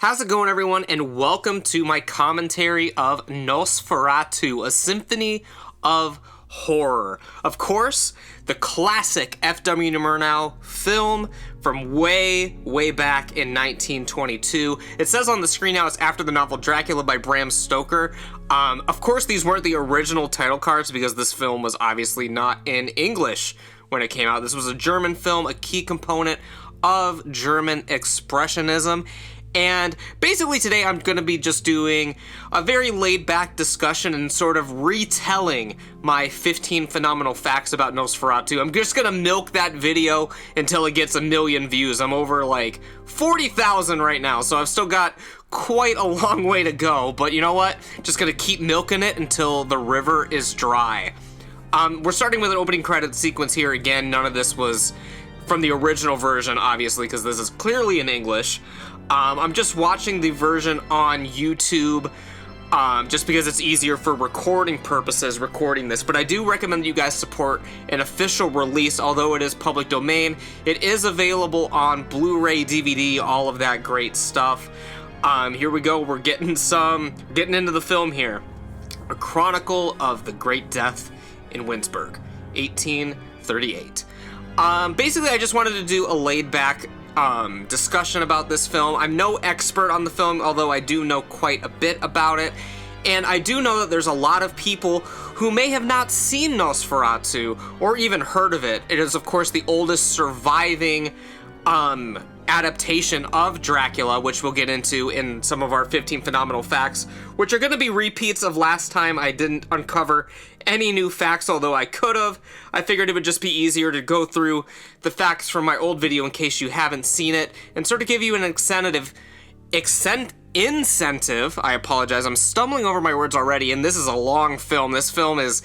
How's it going, everyone, and welcome to my commentary of Nosferatu, a symphony of horror. Of course, the classic F.W. Murnau film from way back in 1922. It says on the screen now it's after the novel Dracula by Bram Stoker. Of course, these weren't the original title cards because this film was obviously not in English when it came out. This was a German film, a key component of German Expressionism. And basically today I'm going to be just doing a very laid-back discussion and sort of retelling my 15 phenomenal facts about Nosferatu. I'm just going to milk that video until it gets 1 million views. I'm over like 40,000 right now, so I've still got quite a long way to go. But you know what? Just going to keep milking it until the river is dry. We're starting with an opening credit sequence here. Again, none of this was from the original version, obviously, because this is clearly in English. I'm just watching the version on YouTube, just because it's easier for recording purposes, recording this. But I do recommend you guys support an official release, although it is public domain. It is available on Blu-ray, DVD, all of that great stuff. Here we go. We're getting into the film here. A Chronicle of the Great Death in Winsberg, 1838. Basically, I just wanted to do a laid-back discussion about this film. I'm no expert on the film, although I do know quite a bit about it. And I do know that there's a lot of people who may have not seen Nosferatu or even heard of it. It is, of course, the oldest surviving adaptation of Dracula, which we'll get into in some of our 15 phenomenal facts, which are going to be repeats of last time. I didn't uncover any new facts, although I could have. I figured it would just be easier to go through the facts from my old video in case you haven't seen it, and sort of give you an incentive. I apologize, I'm stumbling over my words already, and this is a long film. This film is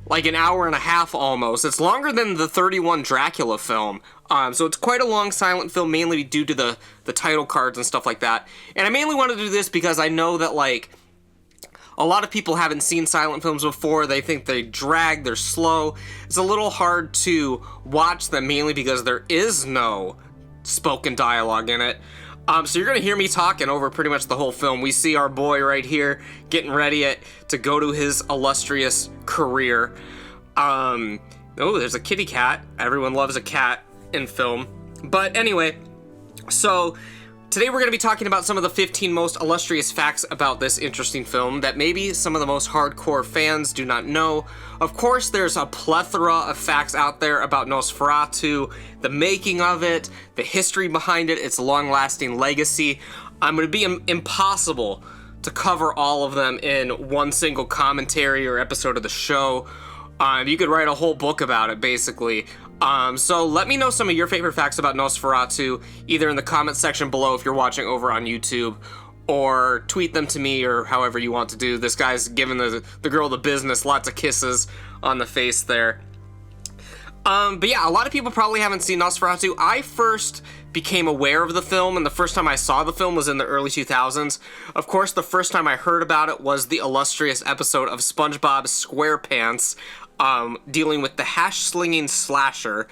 like an hour and a half almost. It's longer than the 31 Dracula film. So it's quite a long silent film, mainly due to the title cards and stuff like that. And I mainly want to do this because I know that, like, a lot of people haven't seen silent films before. They think they drag, they're slow. It's a little hard to watch them, mainly because there is no spoken dialogue in it. So you're going to hear me talking over pretty much the whole film. We see our boy right here getting ready to go to his illustrious career. Oh, there's a kitty cat. Everyone loves a cat in film. But anyway, so today we're going to be talking about some of the 15 most illustrious facts about this interesting film that maybe some of the most hardcore fans do not know. Of course, there's a plethora of facts out there about Nosferatu, the making of it, the history behind it, its long-lasting legacy. It would be impossible to cover all of them in one single commentary or episode of the show. You could write a whole book about it, basically. So let me know some of your favorite facts about Nosferatu, either in the comment section below if you're watching over on YouTube, or tweet them to me, or however you want to do. This guy's giving the girl the business, lots of kisses on the face there. But yeah, a lot of people probably haven't seen Nosferatu. I first became aware of the film, and the first time I saw the film was in the early 2000s. Of course, the first time I heard about it was the illustrious episode of SpongeBob SquarePants, dealing with the hash-slinging slasher,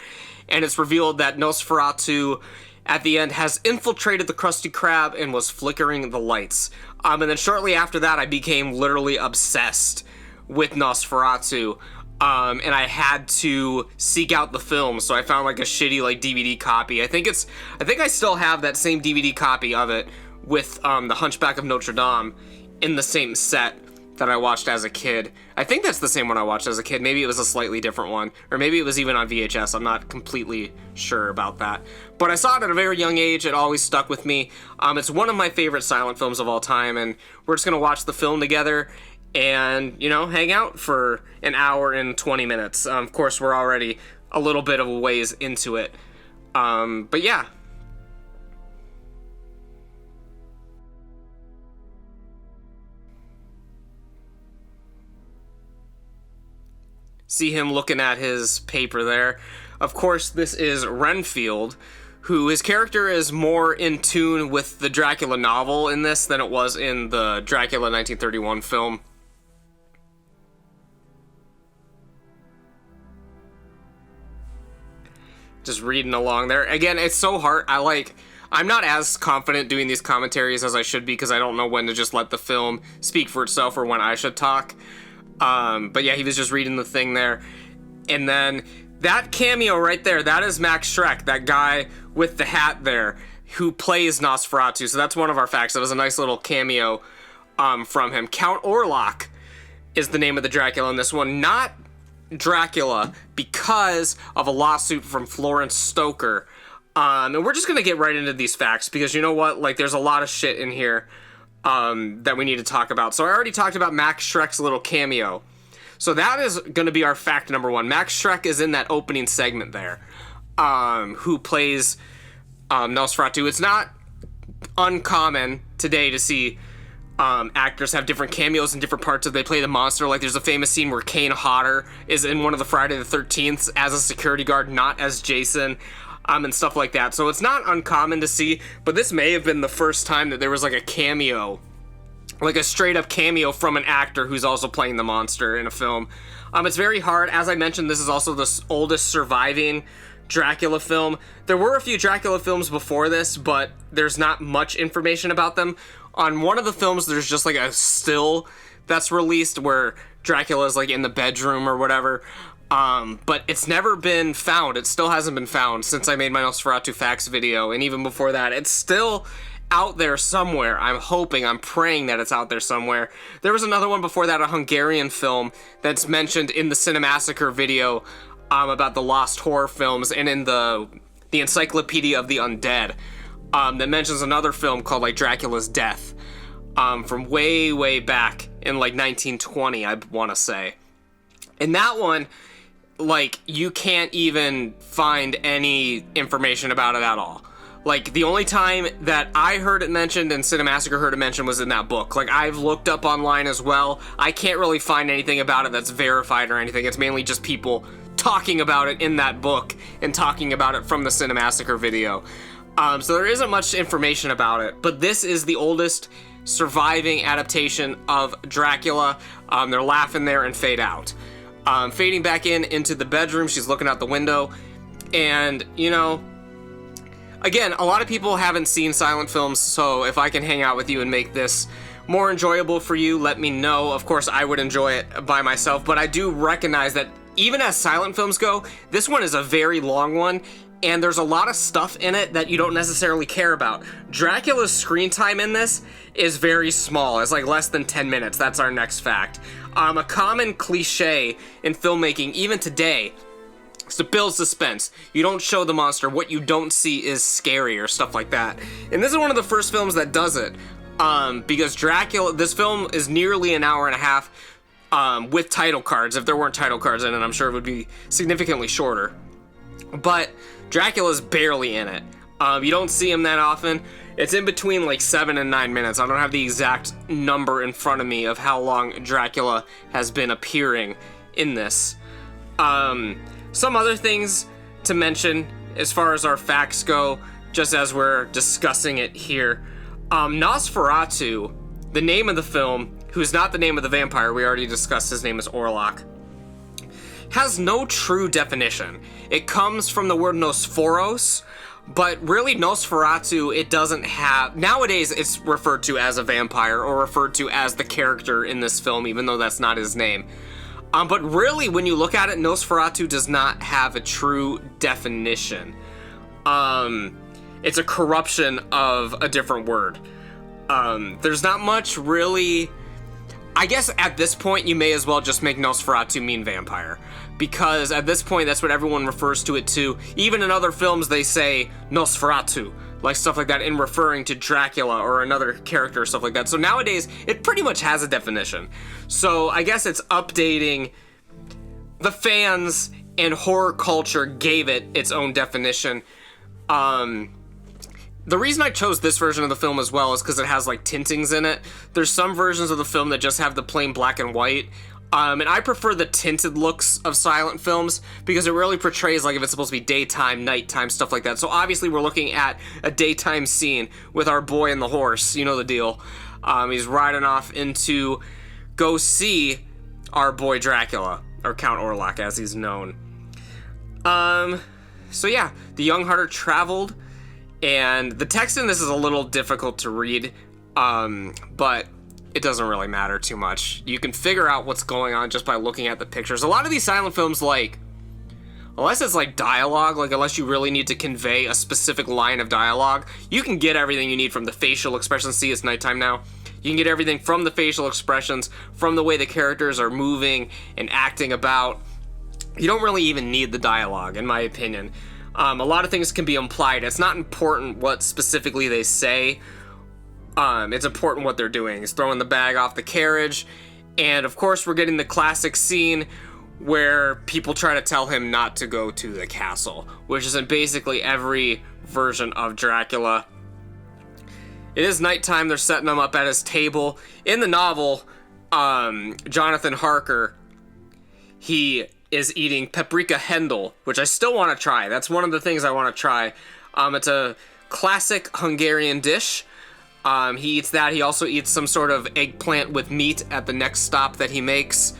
and it's revealed that Nosferatu, at the end, has infiltrated the Krusty Krab and was flickering the lights. And then shortly after that, I became literally obsessed with Nosferatu, and I had to seek out the film, so I found like a shitty like DVD copy. I think I still have that same DVD copy of it with The Hunchback of Notre Dame in the same set that I watched as a kid. I think that's the same one I watched as a kid. Maybe it was a slightly different one, or maybe it was even on VHS. I'm not completely sure about that. But I saw it at a very young age. It always stuck with me. It's one of my favorite silent films of all time, and we're just gonna watch the film together and, you know, hang out for an hour and 20 minutes. Of course, we're already a little bit of a ways into it. But yeah. See him looking at his paper there. Of course, this is Renfield, who his character is more in tune with the Dracula novel in this than it was in the Dracula 1931 film. Just reading along there. Again, it's so hard. I'm not as confident doing these commentaries as I should be, because I don't know when to just let the film speak for itself or when I should talk. But yeah, he was just reading the thing there. And then that cameo right there, that is Max Schreck, that guy with the hat there, who plays Nosferatu. So that's one of our facts. That was a nice little cameo from him. Count Orlok is the name of the Dracula in this one. Not Dracula, because of a lawsuit from Florence Stoker. And we're just going to get right into these facts, because you know what? Like, there's a lot of shit in here that we need to talk about. So I already talked about Max Schreck's little cameo. So that is going to be our fact number one. Max Schreck is in that opening segment there, who plays Nosferatu. It's not uncommon today to see actors have different cameos in different parts of they play the monster. Like, there's a famous scene where Kane Hodder is in one of the Friday the 13th as a security guard, not as Jason, and stuff like that. So it's not uncommon to see, but this may have been the first time that there was like a cameo, like a straight up cameo from an actor who's also playing the monster in a film. It's very hard. As I mentioned, this is also the oldest surviving Dracula film. There were a few Dracula films before this, but there's not much information about them. On one of the films, there's just like a still that's released where Dracula's like in the bedroom or whatever. But it's never been found. It still hasn't been found since I made my Nosferatu Facts video. And even before that, it's still out there somewhere. I'm hoping, I'm praying that it's out there somewhere. There was another one before that, a Hungarian film that's mentioned in the Cinemassacre video about the lost horror films, and in the Encyclopedia of the Undead that mentions another film called like Dracula's Death from way back in like 1920, I want to say. And that one, like, you can't even find any information about it at all. Like, the only time that I heard it mentioned and Cinemassacre heard it mentioned was in that book. Like, I've looked up online as well. I can't really find anything about it that's verified or anything. It's mainly just people talking about it in that book and talking about it from the Cinemassacre video. So there isn't much information about it, but this is the oldest surviving adaptation of Dracula. They're laughing there and fade out. Fading back into the bedroom, she's looking out the window, and, you know, again, a lot of people haven't seen silent films, so if I can hang out with you and make this more enjoyable for you, let me know. Of course, I would enjoy it by myself, but I do recognize that even as silent films go, this one is a very long one, and there's a lot of stuff in it that you don't necessarily care about. Dracula's screen time in this is very small. It's like less than 10 minutes. That's our next fact. A common cliche in filmmaking, even today, is to build suspense. You don't show the monster. What you don't see is scary or stuff like that. And this is one of the first films that does it. Because Dracula, this film is nearly an hour and a half with title cards. If there weren't title cards in it, I'm sure it would be significantly shorter. But Dracula's barely in it. You don't see him that often. It's in between like 7 and 9 minutes. I don't have the exact number in front of me of how long Dracula has been appearing in this. Some other things to mention as far as our facts go, just as we're discussing it here. Nosferatu, the name of the film, who's not the name of the vampire, we already discussed his name is Orlok, has no true definition. It comes from the word Nosferos, but really Nosferatu, it doesn't have... Nowadays, it's referred to as a vampire or referred to as the character in this film, even though that's not his name. But really, when you look at it, Nosferatu does not have a true definition. It's a corruption of a different word. There's not much really... I guess at this point, you may as well just make Nosferatu mean vampire. Because at this point, that's what everyone refers to it to. Even in other films, they say Nosferatu, like stuff like that, in referring to Dracula or another character or stuff like that. So nowadays, it pretty much has a definition. So I guess it's updating. The fans and horror culture gave it its own definition. The reason I chose this version of the film as well is because it has like tintings in it. There's some versions of the film that just have the plain black and white. And I prefer the tinted looks of silent films because it really portrays like if it's supposed to be daytime, nighttime, stuff like that. So obviously we're looking at a daytime scene with our boy and the horse. You know the deal. He's riding off into go see our boy Dracula, or Count Orlok as he's known. So yeah, the young hunter traveled And the text in this is a little difficult to read, but it doesn't really matter too much. You can figure out what's going on just by looking at the pictures. A lot of these silent films, like, unless it's like dialogue, like unless you really need to convey a specific line of dialogue, you can get everything you need from the facial expressions. See, it's nighttime now. You can get everything from the facial expressions, from the way the characters are moving and acting about. You don't really even need the dialogue, in my opinion. A lot of things can be implied. It's not important what specifically they say. It's important what they're doing. It's throwing the bag off the carriage. And of course, we're getting the classic scene where people try to tell him not to go to the castle, which is in basically every version of Dracula. It is nighttime. They're setting him up at his table. In the novel, Jonathan Harker, he is eating paprika hendel, which I still want to try. That's one of the things I want to try. It's a classic Hungarian dish. He eats that. He also eats some sort of eggplant with meat at the next stop that he makes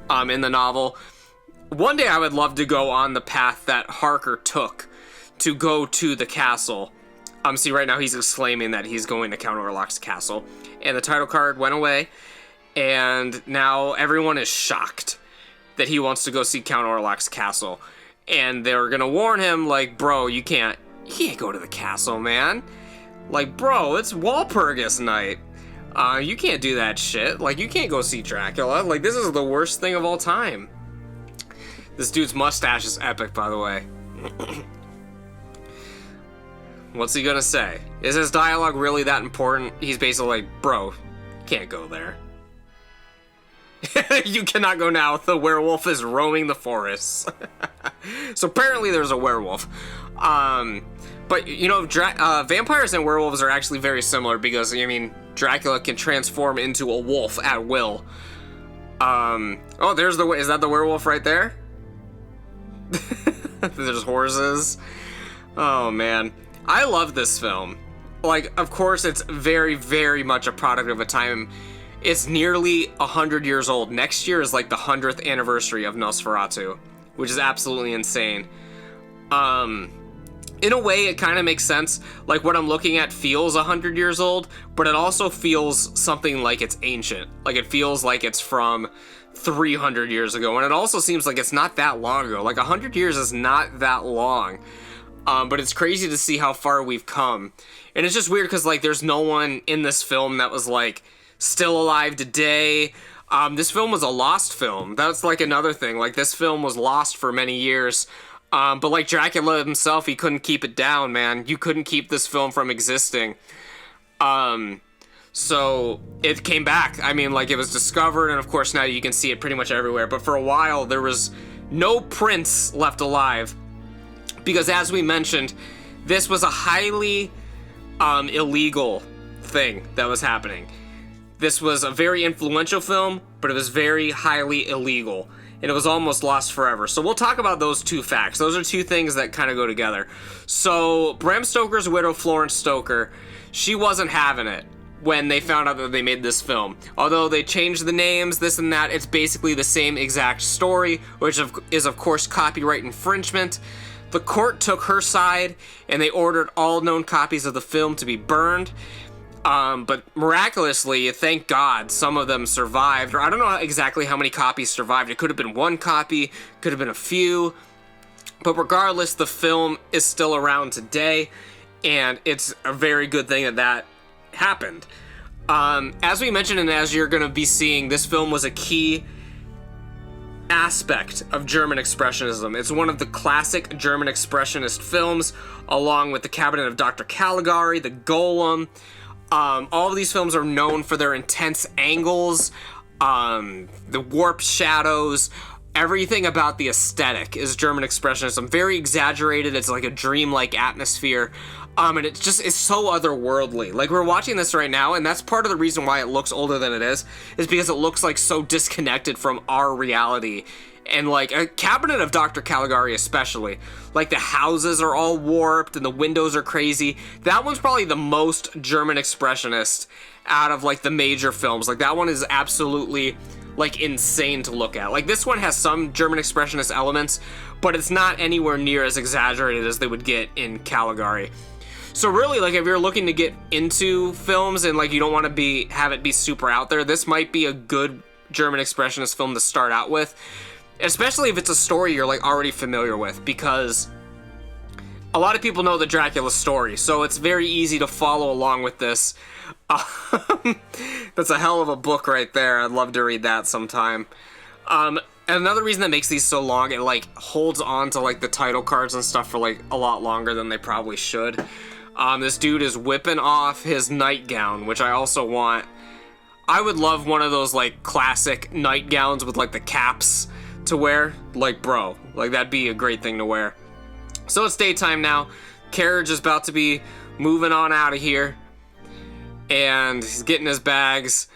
in the novel. One day I would love to go on the path that Harker took to go to the castle. See, right now he's exclaiming that he's going to Count Orlok's castle. And the title card went away, and now everyone is shocked that he wants to go see Count Orlok's castle. And they're gonna warn him, like, bro, you can't go to the castle, man. Like, bro, it's Walpurgis night. You can't do that shit. Like, you can't go see Dracula. Like, this is the worst thing of all time. This dude's mustache is epic, by the way. What's he gonna say? Is his dialogue really that important? He's basically like, bro, you can't go there. You cannot go now. The werewolf is roaming the forests. So apparently there's a werewolf. But, you know, vampires and werewolves are actually very similar because, I mean, Dracula can transform into a wolf at will. Oh, there's is that the werewolf right there? There's horses. Oh, man. I love this film. Like, of course, it's very, very much a product of a time. It's nearly 100 years old. Next year is like the 100th anniversary of Nosferatu, which is absolutely insane. In a way, it kind of makes sense. Like, what I'm looking at feels 100 years old, but it also feels something like it's ancient. Like, it feels like it's from 300 years ago, and it also seems like it's not that long ago. Like, 100 years is not that long. But it's crazy to see how far we've come. And it's just weird because, like, there's no one in this film that was, like, still alive today. This film was a lost film. That's, like, another thing. Like, this film was lost for many years. But like Dracula himself, he couldn't keep it down, man. You couldn't keep this film from existing. So it came back. I mean, like, it was discovered, and of course now you can see it pretty much everywhere. But for a while, there was no prince left alive. Because as we mentioned, this was a highly illegal thing that was happening. This was a very influential film, but it was very highly illegal. And it was almost lost forever. So we'll talk about those two facts. Those are two things that kind of go together. So Bram Stoker's widow, Florence Stoker, she wasn't having it when they found out that they made this film. Although they changed the names, this and that, it's basically the same exact story, which is of course copyright infringement. The court took her side, and they ordered all known copies of the film to be burned. But miraculously, thank God, some of them survived. Or I don't know exactly how many copies survived. It could have been one copy, could have been a few. But regardless, the film is still around today, and it's a very good thing that that happened. As we mentioned, and as you're going to be seeing, this film was a key aspect of German Expressionism. It's one of the classic German Expressionist films, along with The Cabinet of Dr. Caligari, The Golem. All of these films are known for their intense angles, the warped shadows. Everything about the aesthetic is German Expressionism. Very exaggerated. It's like a dreamlike atmosphere. And it's so otherworldly. Like, we're watching this right now, and that's part of the reason why it looks older than it is because it looks like so disconnected from our reality. And like a Cabinet of Dr. Caligari especially, like the houses are all warped and the windows are crazy. That one's probably the most German Expressionist out of like the major films. Like, that one is absolutely like insane to look at. Like, this one has some German Expressionist elements, but it's not anywhere near as exaggerated as they would get in Caligari. So really, like, if you're looking to get into films and, like, you don't want to have it be super out there, this might be a good German expressionist film to start out with, especially if it's a story you're, like, already familiar with, because a lot of people know the Dracula story, so it's very easy to follow along with this. That's a hell of a book right there. I'd love to read that sometime. And another reason that makes these so long, it, like, holds on to, like, the title cards and stuff for, like, a lot longer than they probably should. This dude is whipping off his nightgown, which I also want. I would love one of those, like, classic nightgowns with, like, the caps to wear. Like, bro, like, that'd be a great thing to wear. So it's daytime now. Carriage is about to be moving on out of here. And he's getting his bags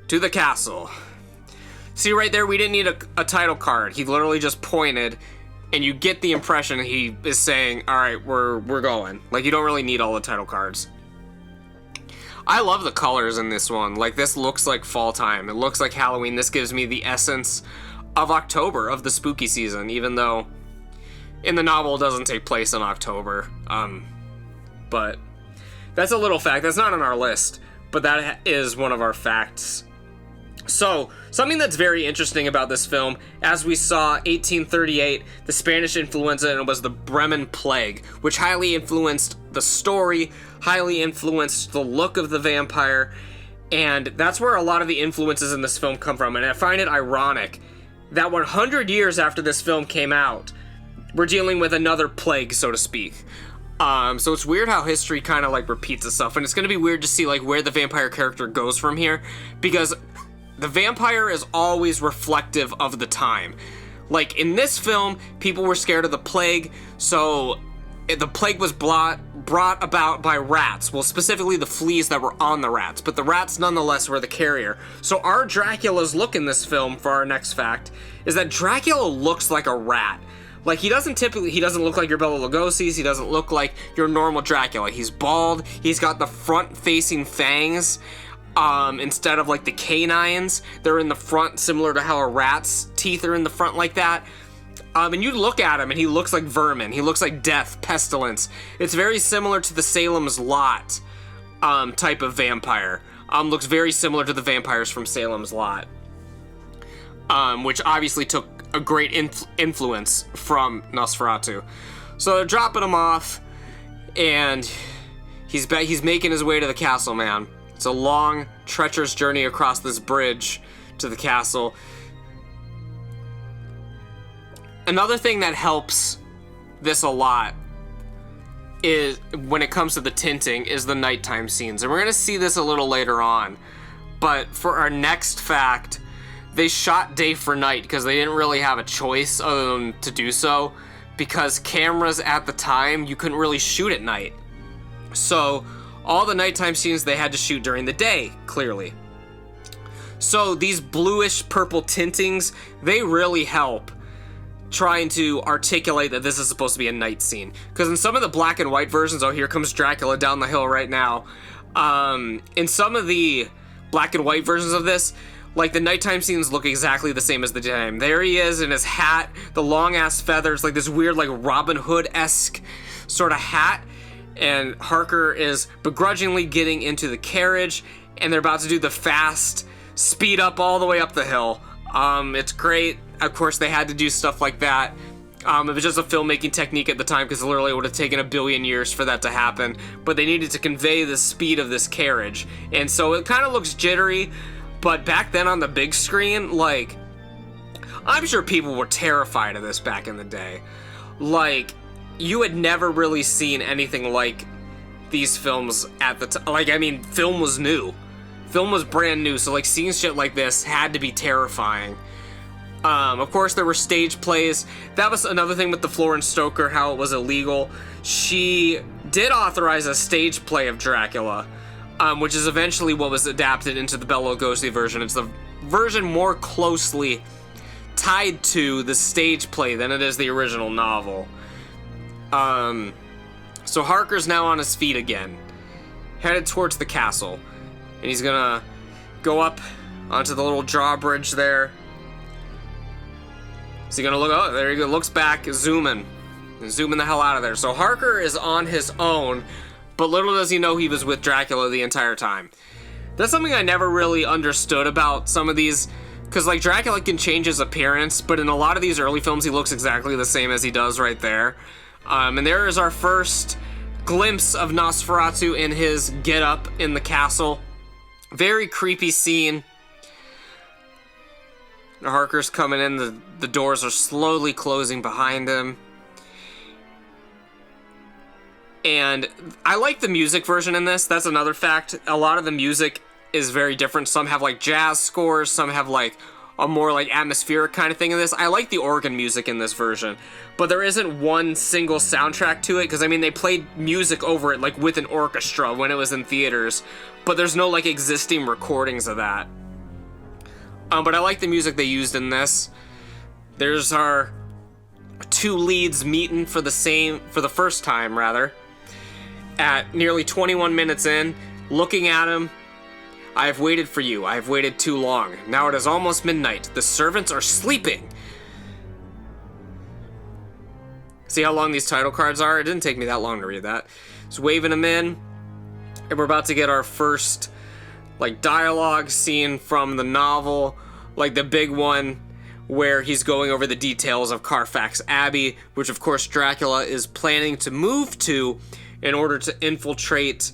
to the castle. See right there, we didn't need a title card. He literally just pointed, and you get the impression he is saying, all right, we're going. Like, you don't really need all the title cards. I love the colors in this one. Like, this looks like fall time. It looks like Halloween. This gives me the essence of October, of the spooky season, even though in the novel it doesn't take place in October. But that's a little fact. That's not on our list, but that is one of our facts. So, something that's very interesting about this film, as we saw, 1838, the Spanish influenza, and it was the Bremen Plague, which highly influenced the story, highly influenced the look of the vampire, and that's where a lot of the influences in this film come from. And I find it ironic that 100 years after this film came out, we're dealing with another plague, so to speak. So it's weird how history kind of, like, repeats itself, and it's going to be weird to see, like, where the vampire character goes from here, because the vampire is always reflective of the time. Like, in this film, people were scared of the plague, so the plague was brought about by rats. Well, specifically the fleas that were on the rats, but the rats nonetheless were the carrier. So our Dracula's look in this film, for our next fact, is that Dracula looks like a rat. Like, he doesn't look like your Bela Lugosi's, he doesn't look like your normal Dracula. He's bald, he's got the front-facing fangs, instead of, like, the canines. They're in the front, similar to how a rat's teeth are in the front like that. And you look at him and he looks like vermin. He looks like death, pestilence. It's very similar to the Salem's Lot, type of vampire. Looks very similar to the vampires from Salem's Lot. Which obviously took a great influence from Nosferatu. So they're dropping him off, and he's making his way to the castle, man. It's a long, treacherous journey across this bridge to the castle. Another thing that helps this a lot is, when it comes to the tinting, is the nighttime scenes. And we're going to see this a little later on. But for our next fact, they shot day for night because they didn't really have a choice other than to do so, because cameras at the time, you couldn't really shoot at night. So all the nighttime scenes they had to shoot during the day, clearly. So these bluish purple tintings, they really help trying to articulate that this is supposed to be a night scene. Because in some of the black and white versions, oh, here comes Dracula down the hill right now. In some of the black and white versions of this, like, the nighttime scenes look exactly the same as the daytime. There he is in his hat, the long-ass feathers, like this weird, like, Robin Hood-esque sort of hat. And Harker is begrudgingly getting into the carriage, and they're about to do the fast speed up all the way up the hill. It's great. Of course, they had to do stuff like that. It was just a filmmaking technique at the time, because literally it would have taken 1 billion years for that to happen. But they needed to convey the speed of this carriage. And so it kind of looks jittery. But back then on the big screen, like, I'm sure people were terrified of this back in the day. Like, you had never really seen anything like these films at the time. Like, I mean, film was new. Film was brand new, so, like, seeing shit like this had to be terrifying. Of course, there were stage plays. That was another thing with the Florence Stoker, how it was illegal. She did authorize a stage play of Dracula, which is eventually what was adapted into the Bela Lugosi version. It's the version more closely tied to the stage play than it is the original novel. So Harker's now on his feet again, headed towards the castle, and he's gonna go up onto the little drawbridge there. Is he gonna look? Oh, there he go. Looks back, zooming. Zooming the hell out of there. So Harker is on his own, but little does he know he was with Dracula the entire time. That's something I never really understood about some of these, because like Dracula can change his appearance, but in a lot of these early films he looks exactly the same as he does right there. And there is our first glimpse of Nosferatu in his get-up in the castle. Very creepy scene. Harker's coming in, the doors are slowly closing behind him. And I like the music version in this. That's another fact. A lot of the music is very different. Some have like jazz scores, some have like a more like atmospheric kind of thing in this. I like the organ music in this version, but there isn't one single soundtrack to it, because I mean they played music over it like with an orchestra when it was in theaters, but there's no like existing recordings of that. But I like the music they used in this. There's our two leads meeting for the first time rather. At nearly 21 minutes in, looking at him. I have waited for you. I have waited too long. Now it is almost midnight. The servants are sleeping. See how long these title cards are? It didn't take me that long to read that. Just waving them in. And we're about to get our first like dialogue scene from the novel. Like the big one where he's going over the details of Carfax Abbey, which of course Dracula is planning to move to in order to infiltrate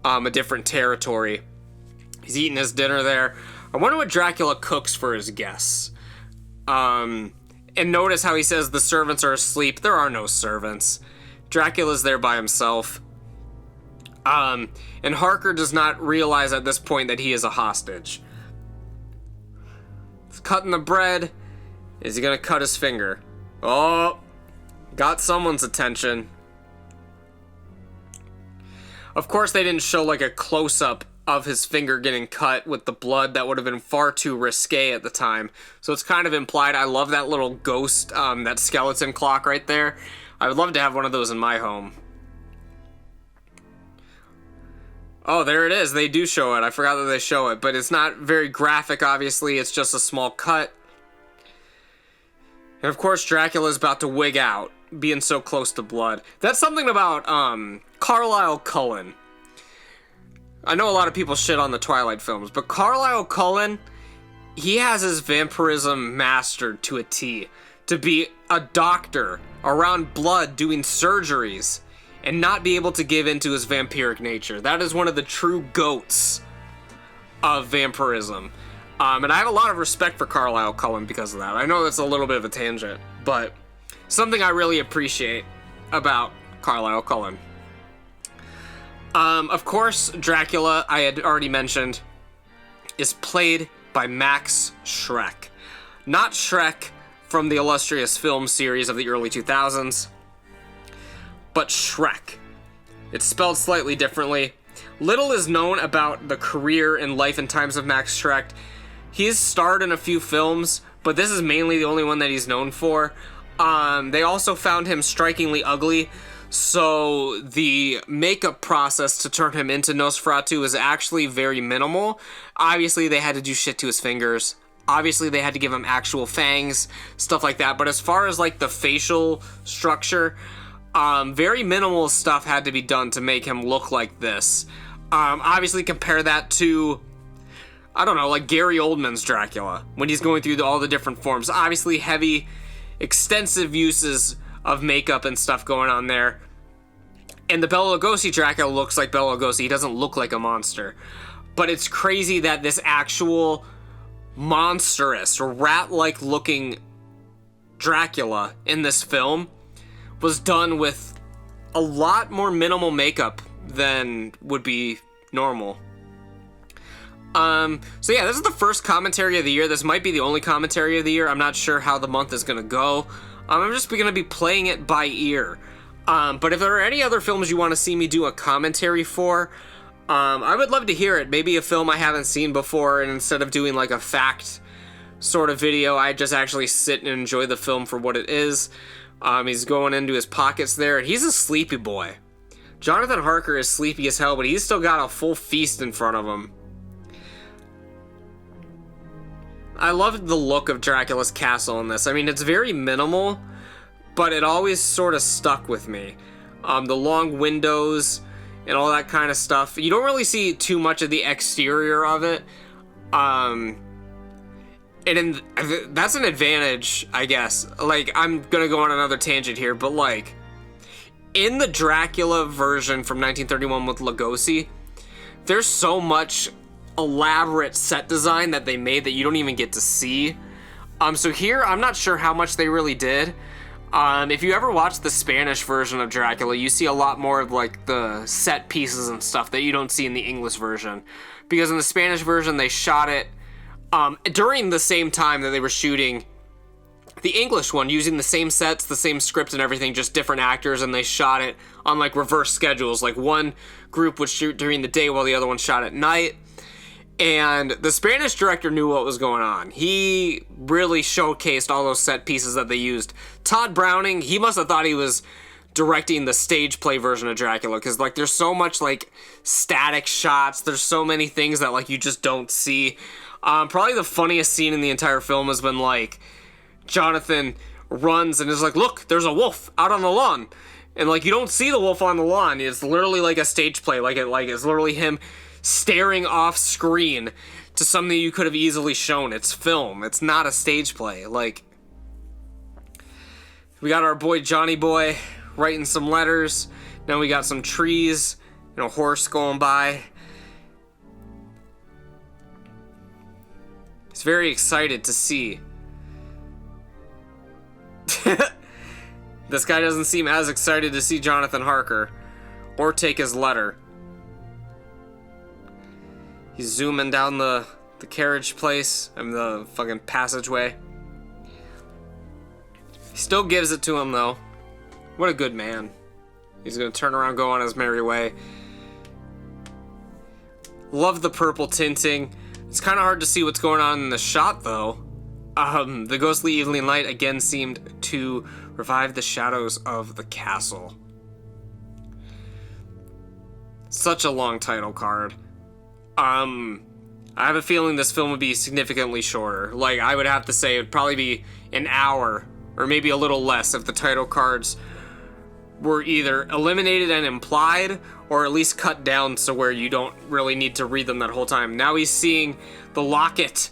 a different territory. He's eating his dinner there. I wonder what Dracula cooks for his guests. And notice how he says the servants are asleep. There are no servants. Dracula's there by himself. And Harker does not realize at this point that he is a hostage. He's cutting the bread. Is he gonna cut his finger? Oh, got someone's attention. Of course, they didn't show like a close-up of his finger getting cut with the blood. That would have been far too risque at the time. So it's kind of implied. I love that little ghost, that skeleton clock right there. I would love to have one of those in my home. Oh, there it is. They do show it. I forgot that they show it, but it's not very graphic, obviously. It's just a small cut. And of course, Dracula's about to wig out, being so close to blood. That's something about, Carlisle Cullen. I know a lot of people shit on the Twilight films, but Carlisle Cullen, he has his vampirism mastered to a T. To be a doctor around blood doing surgeries and not be able to give into his vampiric nature. That is one of the true goats of vampirism. And I have a lot of respect for Carlisle Cullen because of that. I know that's a little bit of a tangent, but something I really appreciate about Carlisle Cullen. Of course, Dracula, I had already mentioned, is played by Max Schreck. Not Shrek from the illustrious film series of the early 2000s, but Shrek. It's spelled slightly differently. Little is known about the career and life and times of Max Schreck. He's starred in a few films, but this is mainly the only one that he's known for. They also found him strikingly ugly, so the makeup process to turn him into Nosferatu is actually very minimal. Obviously, they had to do shit to his fingers. Obviously, they had to give him actual fangs, stuff like that. But as far as like the facial structure, very minimal stuff had to be done to make him look like this. Obviously, compare that to, I don't know, like Gary Oldman's Dracula, when he's going through all the different forms. Obviously, heavy, extensive uses of makeup and stuff going on there. And the Bela Lugosi Dracula looks like Bela Lugosi. He doesn't look like a monster. But it's crazy that this actual monstrous, rat-like looking Dracula in this film was done with a lot more minimal makeup than would be normal. So yeah, this is the first commentary of the year. This might be the only commentary of the year. I'm not sure how the month is gonna go. I'm just gonna be playing it by ear. But if there are any other films you want to see me do a commentary for, I would love to hear it. Maybe a film I haven't seen before, and instead of doing like a fact sort of video, I just actually sit and enjoy the film for what it is. He's going into his pockets there, and he's a sleepy boy. Jonathan Harker is sleepy as hell, but he's still got a full feast in front of him. I love the look of Dracula's castle in this. I mean, it's very minimal, but it always sort of stuck with me. The long windows and all that kind of stuff. You don't really see too much of the exterior of it. That's an advantage, I guess. Like, I'm gonna go on another tangent here, but like, in the Dracula version from 1931 with Lugosi, there's so much elaborate set design that they made that you don't even get to see. So here, I'm not sure how much they really did. If you ever watch the Spanish version of Dracula, you see a lot more of like the set pieces and stuff that you don't see in the English version. Because in the Spanish version, they shot it during the same time that they were shooting the English one, using the same sets, the same script and everything, just different actors, and they shot it on like reverse schedules. Like one group would shoot during the day while the other one shot at night. And the Spanish director knew what was going on. He really showcased all those set pieces that they used. Todd Browning, he must have thought he was directing the stage play version of Dracula, because like there's so much like static shots, there's so many things that like you just don't see. Probably the funniest scene in the entire film is when like Jonathan runs and is like, look, there's a wolf out on the lawn, and like you don't see the wolf on the lawn. It's literally like a stage play, it's literally him staring off screen to something you could have easily shown. It's film, it's not a stage play. Like, we got our boy Johnny Boy writing some letters. Now we got some trees and a horse going by. He's very excited to see. This guy doesn't seem as excited to see Jonathan Harker or take his letter. He's zooming down the carriage place, the fucking passageway. He still gives it to him, though. What a good man. He's gonna turn around and go on his merry way. Love the purple tinting. It's kind of hard to see what's going on in the shot, though. The ghostly evening light again seemed to revive the shadows of the castle. Such a long title card. I have a feeling this film would be significantly shorter. Like, I would have to say it would probably be an hour, or maybe a little less, if the title cards were either eliminated and implied, or at least cut down so where you don't really need to read them that whole time. Now he's seeing the locket.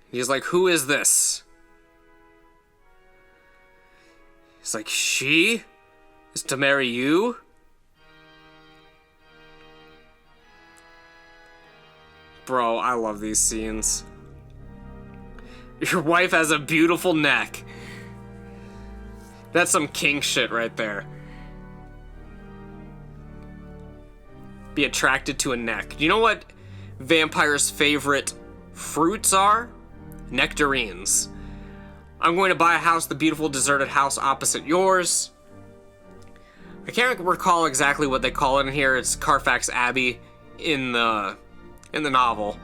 He's like, who is this? He's like, she is to marry you? Bro, I love these scenes. Your wife has a beautiful neck. That's some king shit right there. Be attracted to a neck. Do you know what vampires' favorite fruits are? Nectarines. I'm going to buy a house, the beautiful deserted house opposite yours. I can't recall exactly what they call it in here. It's Carfax Abbey in the novel.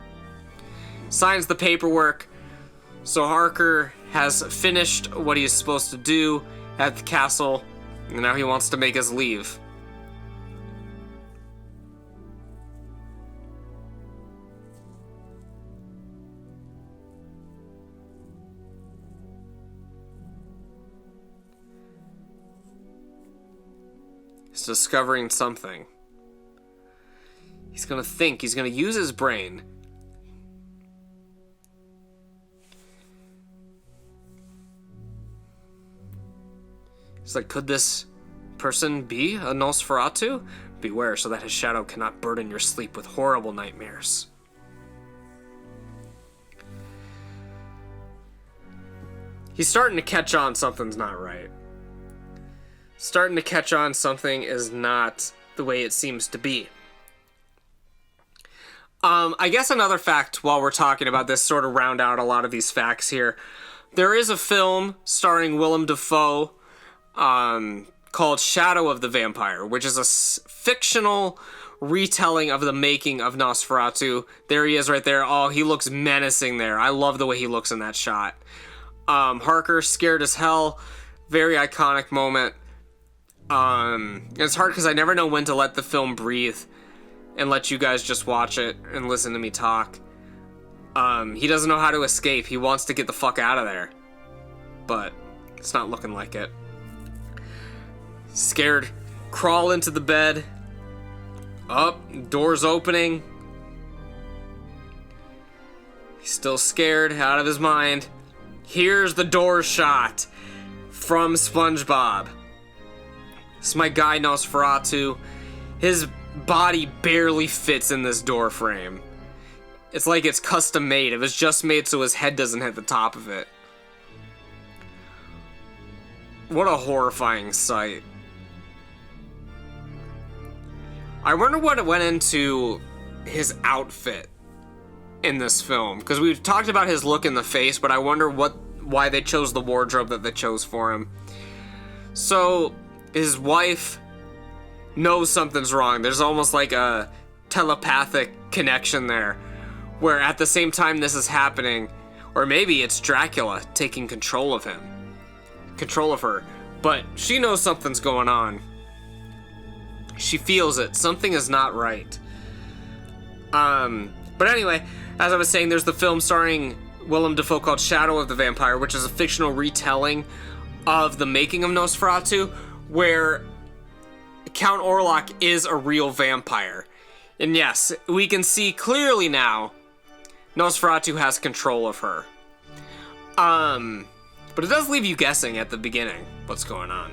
Signs the paperwork. So Harker has finished what he's supposed to do at the castle, and now he wants to make his leave. He's discovering something. He's gonna think, he's gonna use his brain. He's like, could this person be a Nosferatu? Beware so that his shadow cannot burden your sleep with horrible nightmares. He's starting to catch on something's not right. Starting to catch on something is not the way it seems to be. I guess another fact while we're talking about this, sort of round out a lot of these facts here. There is a film starring Willem Dafoe called Shadow of the Vampire, which is a fictional retelling of the making of Nosferatu. There he is right there. Oh, he looks menacing there. I love the way he looks in that shot. Harker, scared as hell. Very iconic moment. It's hard because I never know when to let the film breathe and let you guys just watch it and listen to me talk. He doesn't know how to escape. He wants to get the fuck out of there. but it's not looking like it. Scared, crawl into the bed. Up, door's opening. He's still scared, out of his mind. Here's the door shot from SpongeBob. This is my guy Nosferatu. His body barely fits in this door frame. It's like it's custom made. It was just made so his head doesn't hit the top of it. What a horrifying sight. I wonder what went into his outfit in this film, because we've talked about his look in the face, but I wonder why they chose the wardrobe that they chose for him. So his wife knows something's wrong. There's almost like a telepathic connection there, where at the same time this is happening, or maybe it's Dracula taking control of her, but she knows something's going on. She feels it. Something is not right. But anyway, as I was saying, there's the film starring Willem Dafoe called Shadow of the Vampire, which is a fictional retelling of the making of Nosferatu, where Count Orlok is a real vampire. And yes, we can see clearly now Nosferatu has control of her. But it does leave you guessing at the beginning what's going on.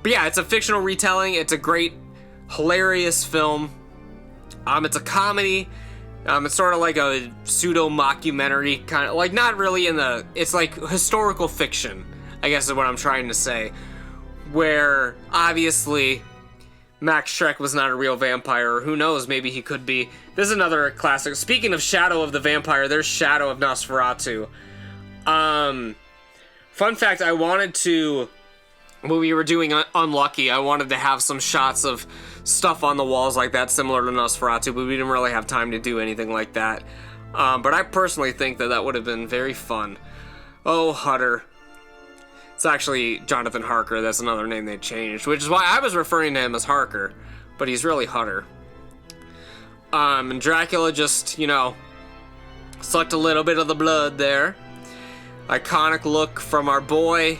But yeah, it's a fictional retelling. It's a great, hilarious film. It's a comedy. It's sort of like a pseudo-mockumentary, kind of, like, not really it's like historical fiction, I guess is what I'm trying to say. Where, obviously, Max Schreck was not a real vampire, or who knows, maybe he could be. This is another classic. Speaking of Shadow of the Vampire, there's Shadow of Nosferatu. Fun fact, I wanted to, when we were doing Unlucky, I wanted to have some shots of stuff on the walls like that, similar to Nosferatu, but we didn't really have time to do anything like that. But I personally think that would have been very fun. Oh, Hutter. It's actually Jonathan Harker. That's another name they changed, which is why I was referring to him as Harker, but he's really Hutter. And Dracula just, sucked a little bit of the blood there. Iconic look from our boy.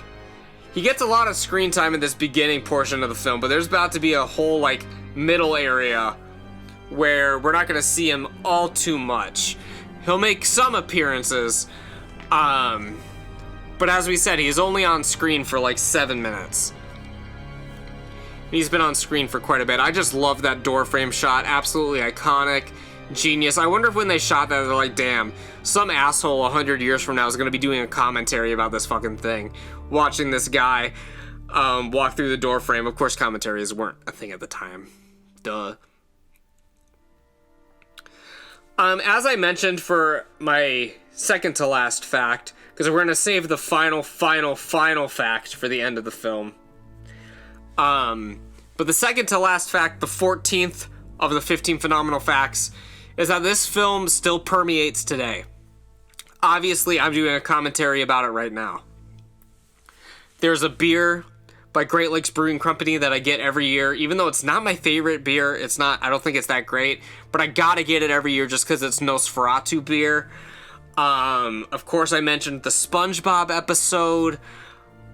He gets a lot of screen time in this beginning portion of the film, but there's about to be a whole, middle area where we're not going to see him all too much. He'll make some appearances, but as we said, he's only on screen for 7 minutes. He's been on screen for quite a bit. I just love that door frame shot. Absolutely iconic. Genius. I wonder if when they shot that, they're like, damn, some asshole 100 years from now is going to be doing a commentary about this fucking thing. Watching this guy walk through the door frame. Of course, commentaries weren't a thing at the time. Duh. As I mentioned for my second to last fact, because we're going to save the final fact for the end of the film. But the second to last fact, the 14th of the 15 phenomenal facts, is that this film still permeates today. Obviously, I'm doing a commentary about it right now. There's a beer by Great Lakes Brewing Company that I get every year, even though it's not my favorite beer. I don't think it's that great, but I gotta get it every year just because it's Nosferatu beer. Of course, I mentioned the SpongeBob episode,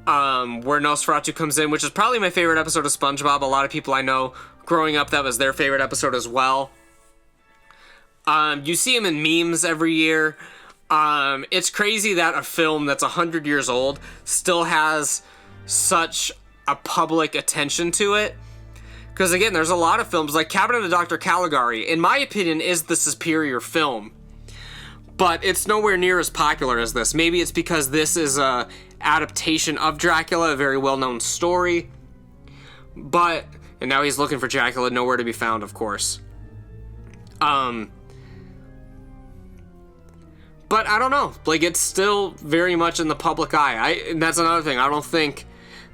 where Nosferatu comes in, which is probably my favorite episode of SpongeBob. A lot of people I know growing up, that was their favorite episode as well. You see him in memes every year. It's crazy that a film that's 100 years old still has such a public attention to it. Because again, there's a lot of films, like Cabinet of Dr. Caligari, in my opinion, is the superior film. But it's nowhere near as popular as this. Maybe it's because this is a adaptation of Dracula, a very well-known story. And now he's looking for Dracula, nowhere to be found, of course. But I don't know. It's still very much in the public eye. And that's another thing. I don't think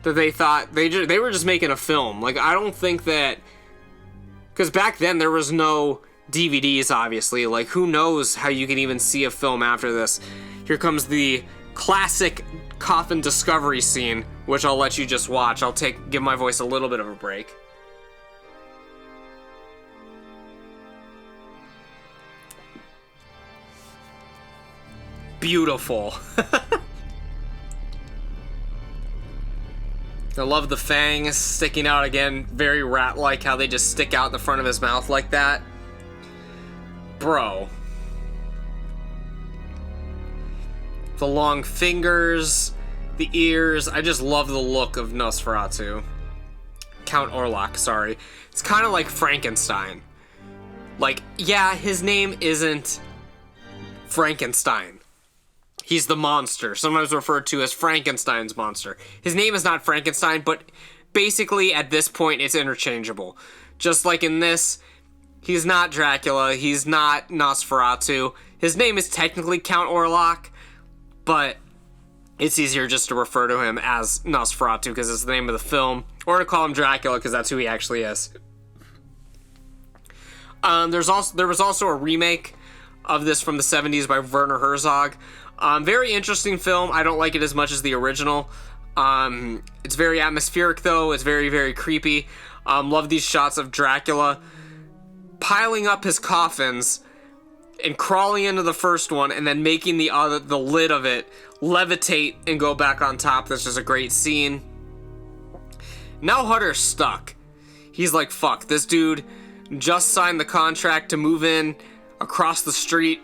that they thought they were just making a film. I don't think that, because back then there was no DVDs, obviously. Who knows how you can even see a film after this? Here comes the classic coffin discovery scene, which I'll let you just watch. I'll give my voice a little bit of a break. beautiful. I love the fangs sticking out again. Very rat-like how they just stick out the front of his mouth like that. Bro. The long fingers, the ears. I just love the look of Nosferatu. Count Orlok, sorry. It's kind of like Frankenstein. Like, yeah, his name isn't Frankenstein. He's the monster, sometimes referred to as Frankenstein's monster. His name is not Frankenstein, but basically at this point it's interchangeable. Just like in this, he's not Dracula, he's not Nosferatu. His name is technically Count Orlok, but it's easier just to refer to him as Nosferatu because it's the name of the film, or to call him Dracula because that's who he actually is. There was also a remake of this from the 70s by Werner Herzog. Very interesting film. I don't like it as much as the original. It's very atmospheric though. It's very, very creepy. Love these shots of Dracula piling up his coffins and crawling into the first one and then making the lid of it levitate and go back on top. That's just a great scene. Now Hutter's stuck. He's like, fuck, this dude just signed the contract to move in across the street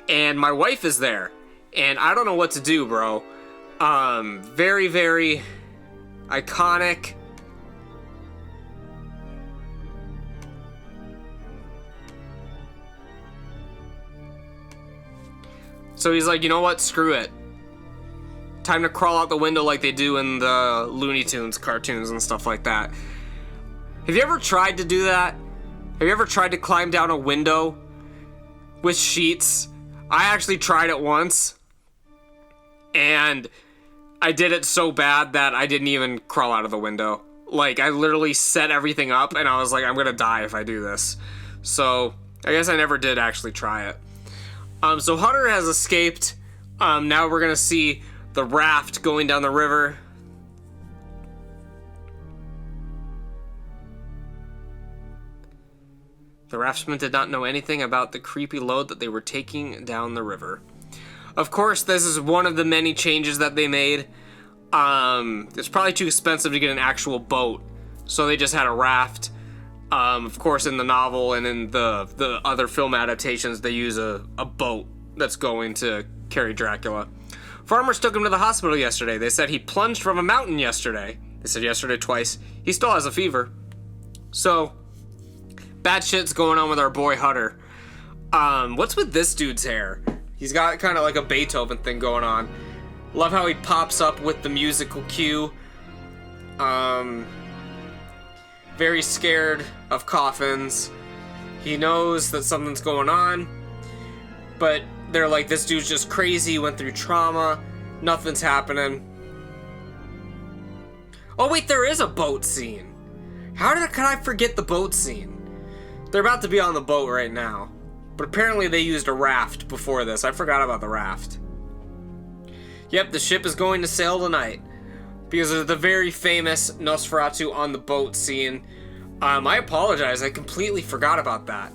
and my wife is there. And I don't know what to do, bro. Very, very iconic. So he's like, you know what? Screw it. Time to crawl out the window like they do in the Looney Tunes cartoons and stuff like that. Have you ever tried to do that? Have you ever tried to climb down a window with sheets? I actually tried it once. And I did it so bad that I didn't even crawl out of the window. Like, I literally set everything up, and I was like, I'm gonna die if I do this. So, I guess I never did actually try it. So Hutter has escaped. Now we're gonna see the raft going down the river. The raftsmen did not know anything about the creepy load that they were taking down the river. Of course, this is one of the many changes that they made. It's probably too expensive to get an actual boat, so they just had a raft. Of course, in the novel and in the other film adaptations, they use a boat that's going to carry Dracula. Farmers took him to the hospital yesterday. They said he plunged from a mountain yesterday. They said yesterday twice. He still has a fever. So, bad shit's going on with our boy Hutter. What's with this dude's hair? He's got kind of like a Beethoven thing going on. Love how he pops up with the musical cue. Very scared of coffins. He knows that something's going on, but they're like, this dude's just crazy, went through trauma, nothing's happening. Oh wait, there is a boat scene. Could I forget the boat scene? They're about to be on the boat right now. But apparently they used a raft before this. I forgot about the raft. Yep, the ship is going to sail tonight. Because of the very famous Nosferatu on the boat scene. I apologize, I completely forgot about that.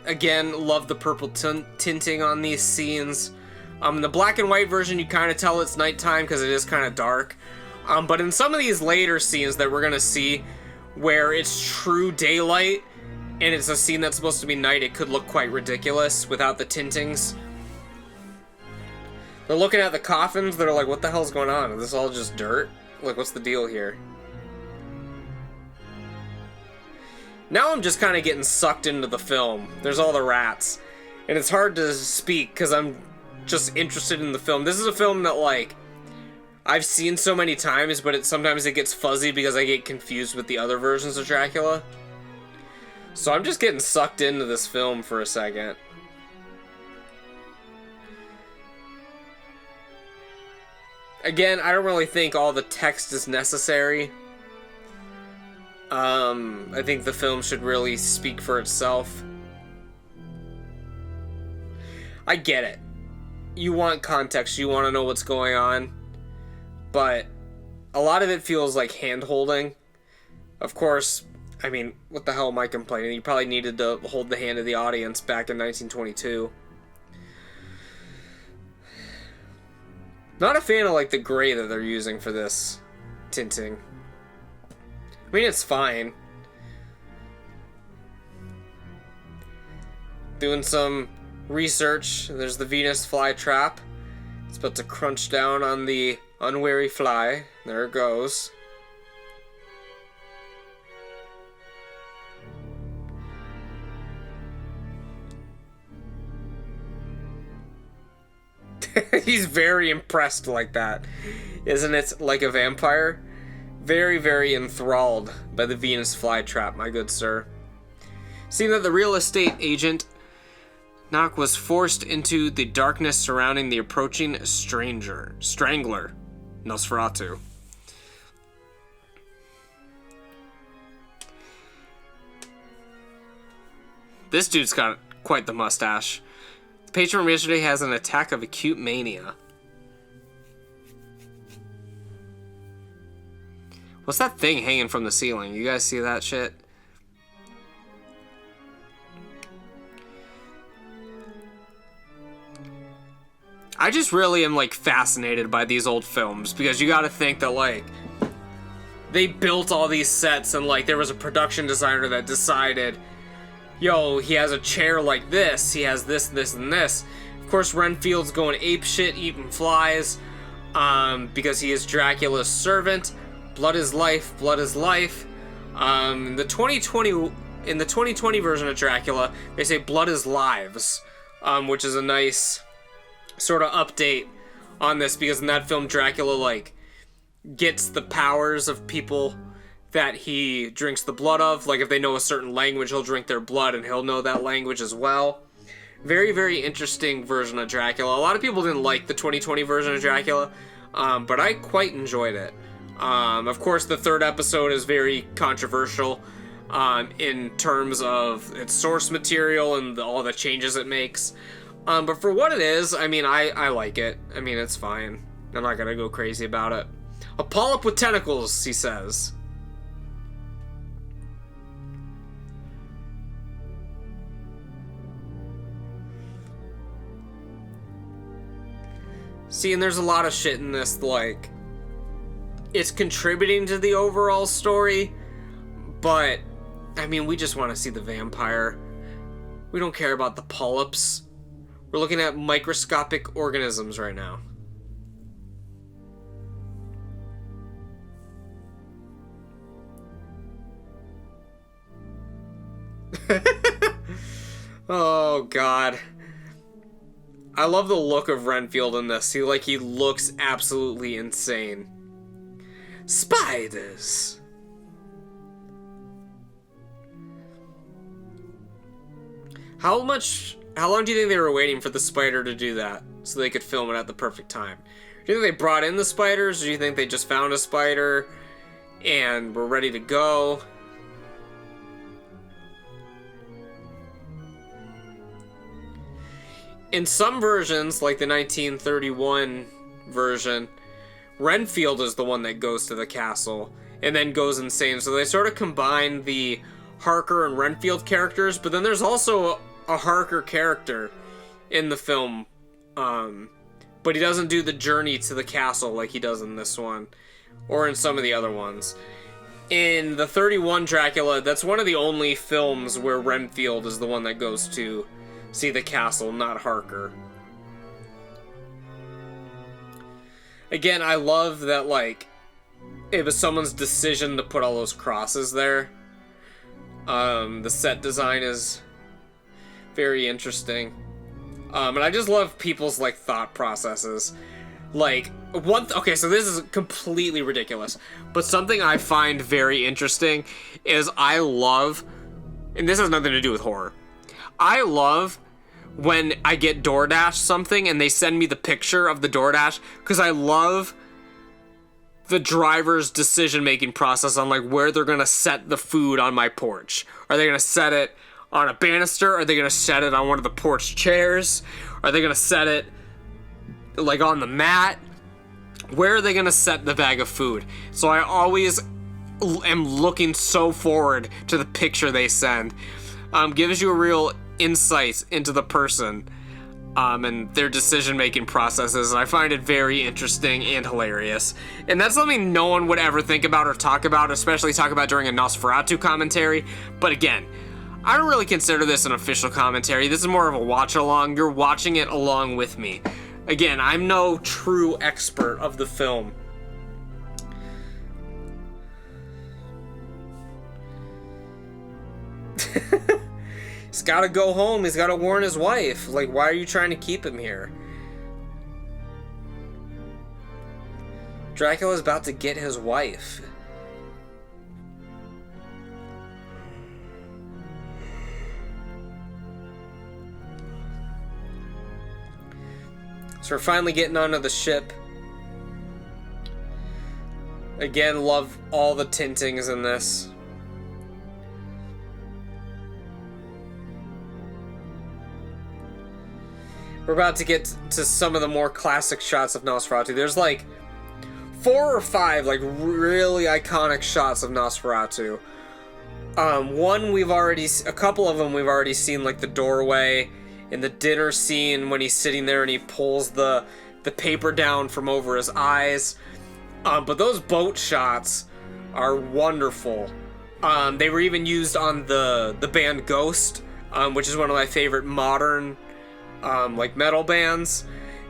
Again, love the purple tinting on these scenes. In the black and white version, you kind of tell it's nighttime because it is kind of dark. But in some of these later scenes that we're going to see, where it's true daylight, and it's a scene that's supposed to be night, it could look quite ridiculous without the tintings. They're looking at the coffins, they're like, what the hell's going on? Is this all just dirt? Like, what's the deal here? Now I'm just kind of getting sucked into the film. There's all the rats. And it's hard to speak because I'm just interested in the film. This is a film that, like, I've seen so many times, but sometimes it gets fuzzy because I get confused with the other versions of Dracula. So I'm just getting sucked into this film for a second. Again, I don't really think all the text is necessary. I think the film should really speak for itself. I get it. You want context, you want to know what's going on. but a lot of it feels like hand-holding. Of course, I mean, what the hell am I complaining? You probably needed to hold the hand of the audience back in 1922. Not a fan of, like, the gray that they're using for this tinting. I mean, it's fine. Doing some research. There's the Venus flytrap. It's about to crunch down on the unwary fly. There it goes. He's very impressed like that. Isn't it like a vampire? Very, very enthralled by the Venus flytrap, my good sir. Seeing that the real estate agent Knock was forced into the darkness surrounding the approaching strangler, Nosferatu. This dude's got quite the mustache. The patron from yesterday has an attack of acute mania. What's that thing hanging from the ceiling? You guys see that shit? I just really am, like, fascinated by these old films, because you gotta think that, like, they built all these sets, and, like, there was a production designer that decided, yo, he has a chair like this, he has this, this, and this. Of course, Renfield's going apeshit, eating flies, because he is Dracula's servant. Blood is life, blood is life. In the 2020 version of Dracula, they say blood is lives, which is a nice sort of update on this, because in that film Dracula, like, gets the powers of people that he drinks the blood of. Like, if they know a certain language, he'll drink their blood and he'll know that language as well. Very, very interesting version of Dracula. A lot of people didn't like the 2020 version of Dracula, but I quite enjoyed it. Of course, the third episode is very controversial in terms of its source material and all the changes it makes. But for what it is, I mean, I like it. I mean, it's fine. I'm not gonna go crazy about it. A polyp with tentacles, he says. See, and there's a lot of shit in this, like, it's contributing to the overall story, but, I mean, we just want to see the vampire. We don't care about the polyps. We're looking at microscopic organisms right now. Oh, God. I love the look of Renfield in this. He looks absolutely insane. Spiders! How long do you think they were waiting for the spider to do that so they could film it at the perfect time? Do you think they brought in the spiders, or do you think they just found a spider and were ready to go? In some versions, like the 1931 version, Renfield is the one that goes to the castle and then goes insane. So they sort of combine the Harker and Renfield characters, but then there's also a Harker character in the film, but he doesn't do the journey to the castle like he does in this one, or in some of the other ones. In the 31 Dracula, that's one of the only films where Renfield is the one that goes to see the castle, not Harker. Again, I love that, like, it was someone's decision to put all those crosses there. The set design is very interesting. And I just love people's, like, thought processes. Like, okay, so this is completely ridiculous, but something I find very interesting is I love, and this has nothing to do with horror, I love when I get DoorDash something and they send me the picture of the DoorDash, because I love the driver's decision-making process on, like, where they're gonna set the food on my porch. Are they gonna set it on a banister? Are they gonna set it on one of the porch chairs? Are they gonna set it, like, on the mat? where are they going to set the bag of food? So I always am looking so forward to the picture they send. Gives you a real insight into the person and their decision-making processes, and I find it very interesting and hilarious. And that's something no one would ever think about or talk about, especially talk about during a Nosferatu commentary. But again, I don't really consider this an official commentary. This is more of a watch-along. You're watching it along with me. Again, I'm no true expert of the film. He's gotta go home. He's gotta warn his wife. Like, why are you trying to keep him here? Dracula's about to get his wife. So we're finally getting onto the ship. Again, love all the tintings in this. We're about to get to some of the more classic shots of Nosferatu. There's like 4 or 5 like really iconic shots of Nosferatu. A couple of them we've already seen, like the doorway in the dinner scene when he's sitting there and he pulls the paper down from over his eyes. But those boat shots are wonderful. They were even used on the band Ghost, which is one of my favorite modern like metal bands.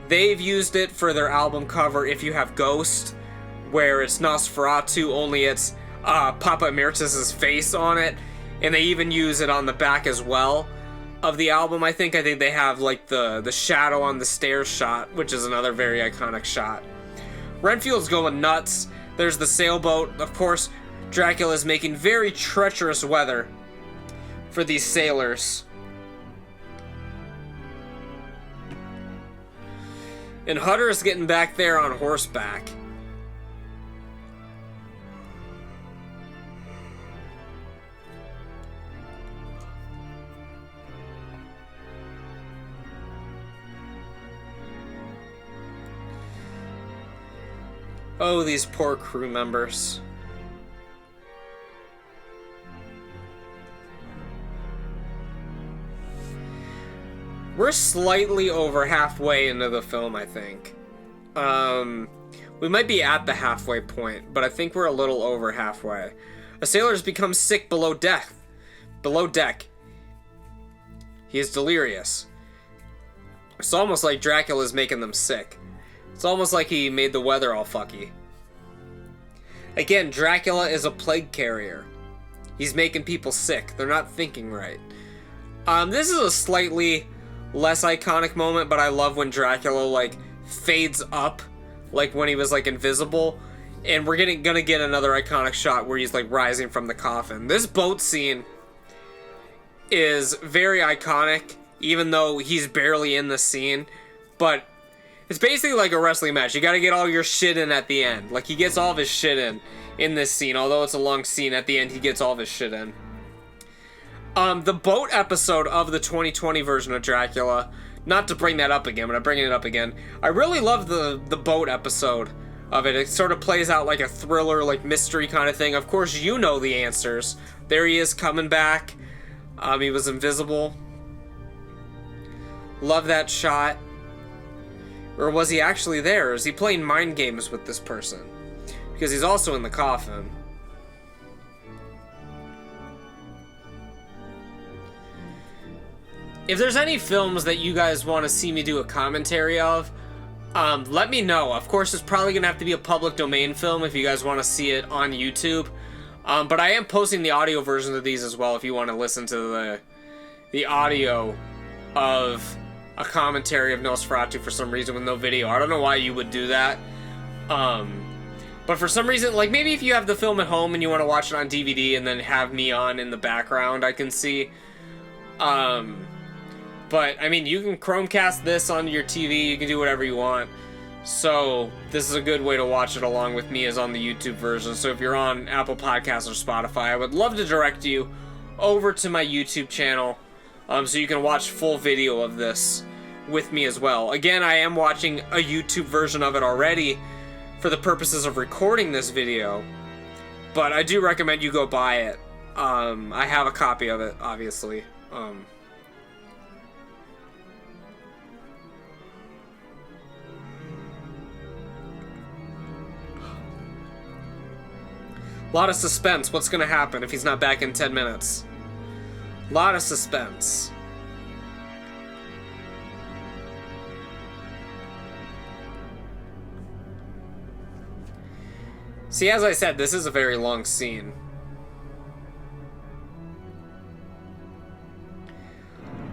They've used it for their album cover If You Have Ghost, where it's Nosferatu, only it's Papa Emeritus's face on it, and they even use it on the back as well of the album. I think they have like the shadow on the stairs shot, which is another very iconic shot. Renfield's going nuts. There's the sailboat. Of course, Dracula's making very treacherous weather for these sailors. And Hutter's getting back there on horseback. Oh, these poor crew members. We're slightly over halfway into the film, I think. We might be at the halfway point, but I think we're a little over halfway. A sailor's become sick below deck. He is delirious. It's almost like Dracula's making them sick. It's almost like he made the weather all fucky. Again, Dracula is a plague carrier. He's making people sick. They're not thinking right. This is a slightly less iconic moment, but I love when Dracula like fades up, like when he was like invisible, and we're gonna get another iconic shot where he's like rising from the coffin. This boat scene is very iconic, even though he's barely in the scene, but it's basically like a wrestling match. You gotta get all your shit in at the end. Like, he gets all of his shit in this scene. Although it's a long scene, at the end he gets all of his shit in. The boat episode of the 2020 version of Dracula, not to bring that up again, but I'm bringing it up again. I really love the boat episode of it. It sort of plays out like a thriller, like mystery kind of thing. Of course, you know the answers. There he is coming back. He was invisible. Love that shot. Or was he actually there? Is he playing mind games with this person? Because he's also in the coffin. If there's any films that you guys want to see me do a commentary of, let me know. Of course, it's probably going to have to be a public domain film if you guys want to see it on YouTube. But I am posting the audio versions of these as well if you want to listen to the audio of a commentary of Nosferatu for some reason with no video. I don't know why you would do that. But for some reason, like maybe if you have the film at home and you want to watch it on DVD and then have me on in the background, I can see. But, I mean, you can Chromecast this onto your TV, you can do whatever you want. So, this is a good way to watch it along with me is on the YouTube version. So if you're on Apple Podcasts or Spotify, I would love to direct you over to my YouTube channel so you can watch full video of this with me as well. Again, I am watching a YouTube version of it already for the purposes of recording this video, but I do recommend you go buy it. I have a copy of it, obviously. A lot of suspense. What's gonna happen if he's not back in 10 minutes? A lot of suspense. See, as I said, this is a very long scene.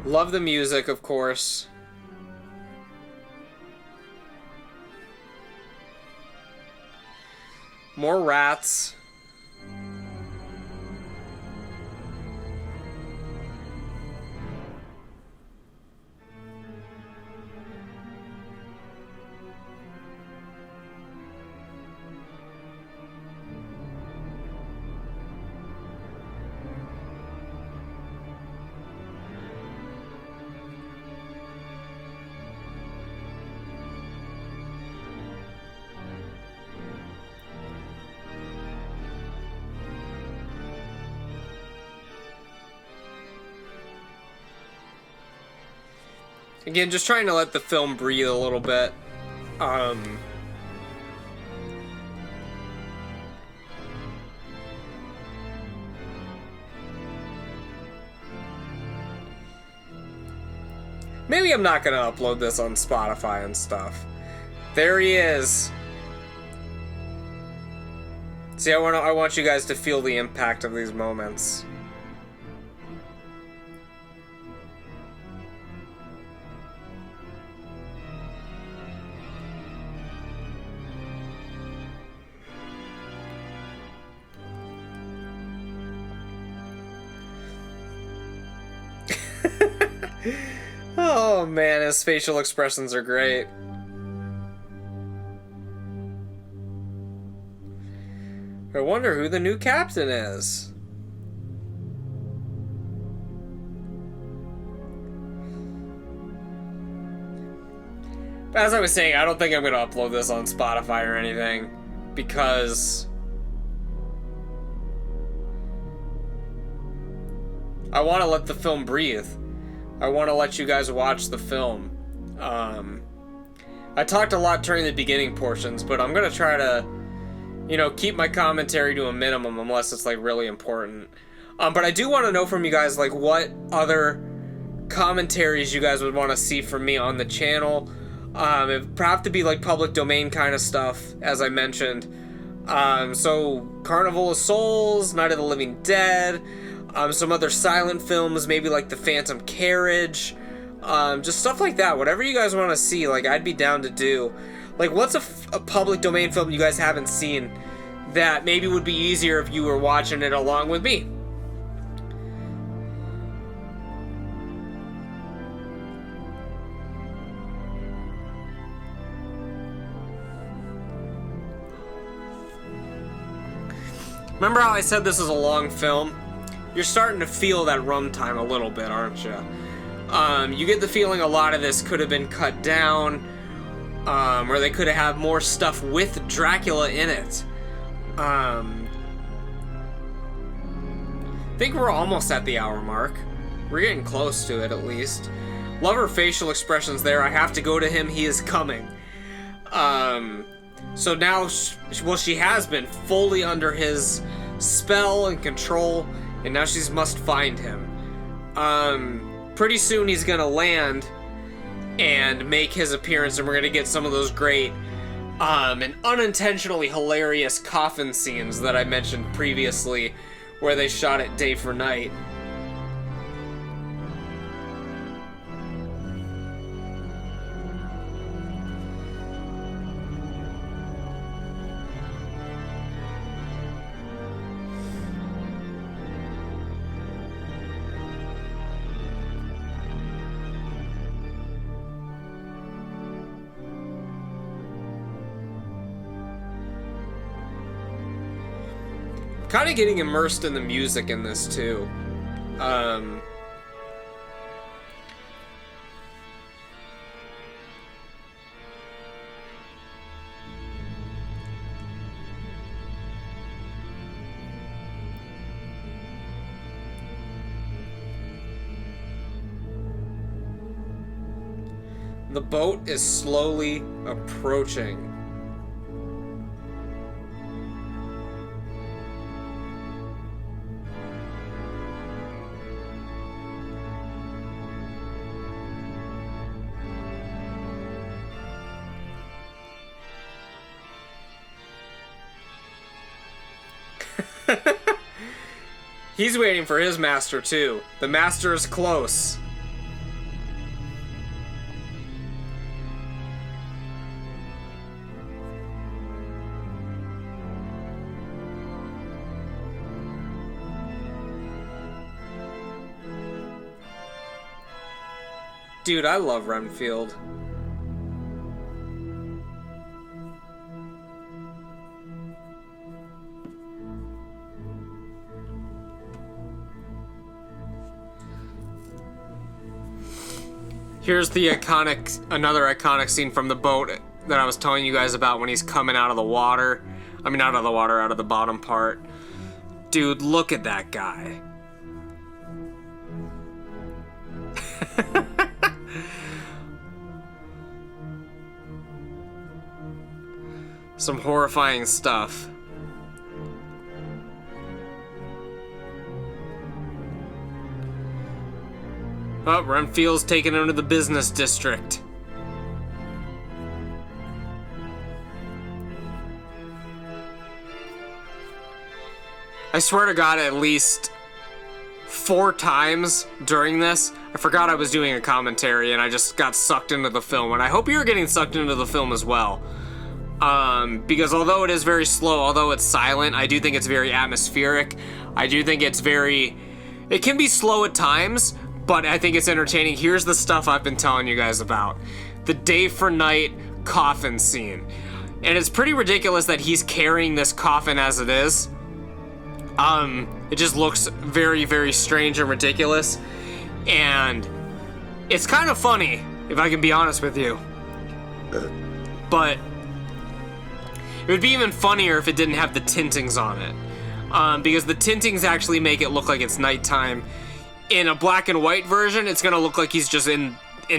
Love the music, of course. More rats. Again, just trying to let the film breathe a little bit. Maybe I'm not gonna upload this on Spotify and stuff. There he is. See, I want you guys to feel the impact of these moments. Oh man, his facial expressions are great. I wonder who the new captain is. But as I was saying, I don't think I'm going to upload this on Spotify or anything, because I want to let the film breathe. I want to let you guys watch the film. I talked a lot during the beginning portions, but I'm going to try to, you know, keep my commentary to a minimum unless it's, like, really important. But I do want to know from you guys, like, what other commentaries you guys would want to see from me on the channel. It would have to be, like, public domain kind of stuff, as I mentioned. So, Carnival of Souls, Night of the Living Dead, some other silent films, maybe like The Phantom Carriage, just stuff like that. Whatever you guys want to see, like, I'd be down to do. Like, what's a public domain film you guys haven't seen that maybe would be easier if you were watching it along with me? Remember how I said this is a long film? You're starting to feel that runtime a little bit, aren't you? You get the feeling a lot of this could have been cut down, or they could have had more stuff with Dracula in it. I think we're almost at the hour mark. We're getting close to it, at least. Love her facial expressions there. I have to go to him. He is coming. So now, well, she has been fully under his spell and control, and now she must find him. Pretty soon he's gonna land and make his appearance, and we're gonna get some of those great and unintentionally hilarious coffin scenes that I mentioned previously, where they shot it day for night. Kind of getting immersed in the music in this too. The boat is slowly approaching. He's waiting for his master, too. The master is close. Dude, I love Renfield. Here's the another iconic scene from the boat that I was telling you guys about when he's coming out of the water. I mean, out of the water, out of the bottom part. Dude, look at that guy. Some horrifying stuff. Oh, Renfield's taken him to the business district. I swear to God, at least 4 times during this, I forgot I was doing a commentary and I just got sucked into the film. And I hope you're getting sucked into the film as well. Because although it is very slow, although it's silent, I do think it's very atmospheric. I do think it's it can be slow at times, but I think it's entertaining. Here's the stuff I've been telling you guys about. The day for night coffin scene. And it's pretty ridiculous that he's carrying this coffin as it is. It just looks very, very strange and ridiculous. And it's kind of funny, if I can be honest with you. But it would be even funnier if it didn't have the tintings on it. Because the tintings actually make it look like it's nighttime. In a black and white version, it's gonna look like he's just in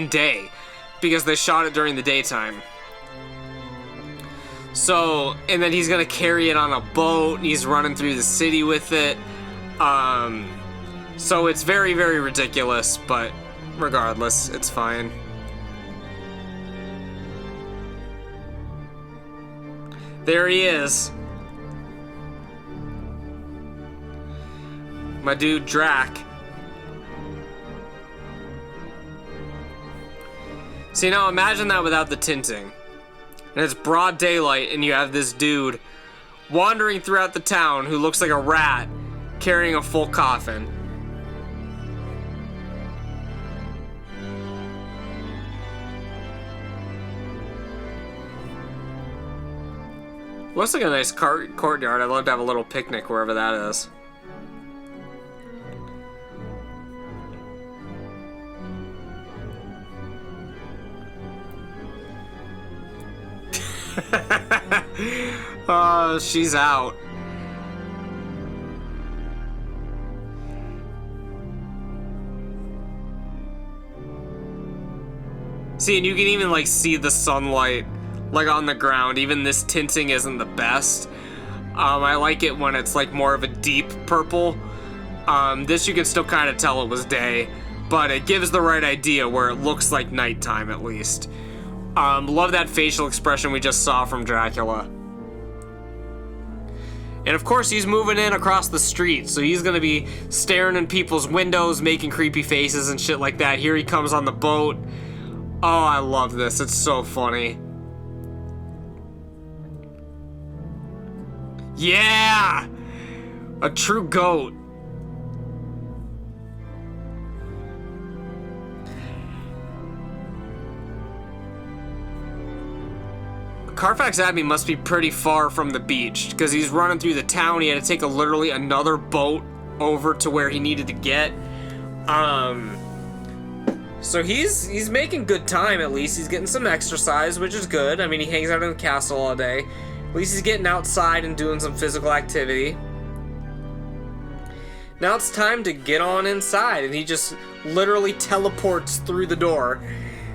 day, because they shot it during the daytime. So, and then he's gonna carry it on a boat, and he's running through the city with it. So it's very, very ridiculous, but regardless, it's fine. There he is. My dude, Drac. See, now imagine that without the tinting. And it's broad daylight, and you have this dude wandering throughout the town who looks like a rat carrying a full coffin. Looks like a nice courtyard. I'd love to have a little picnic wherever that is. Oh, she's out. See, and you can even like see the sunlight like on the ground. Even this tinting isn't the best. I like it when it's like more of a deep purple. This you can still kind of tell it was day, but it gives the right idea where it looks like nighttime at least. Love that facial expression we just saw from Dracula. And of course he's moving in across the street, so he's gonna be staring in people's windows, making creepy faces and shit like that. Here he comes on the boat. Oh, I love this. It's so funny. Yeah! A true goat. Carfax Abbey must be pretty far from the beach, because he's running through the town. He had to take literally another boat over to where he needed to get. So he's making good time, at least. He's getting some exercise, which is good. I mean, he hangs out in the castle all day. At least he's getting outside and doing some physical activity. Now it's time to get on inside, and he just literally teleports through the door.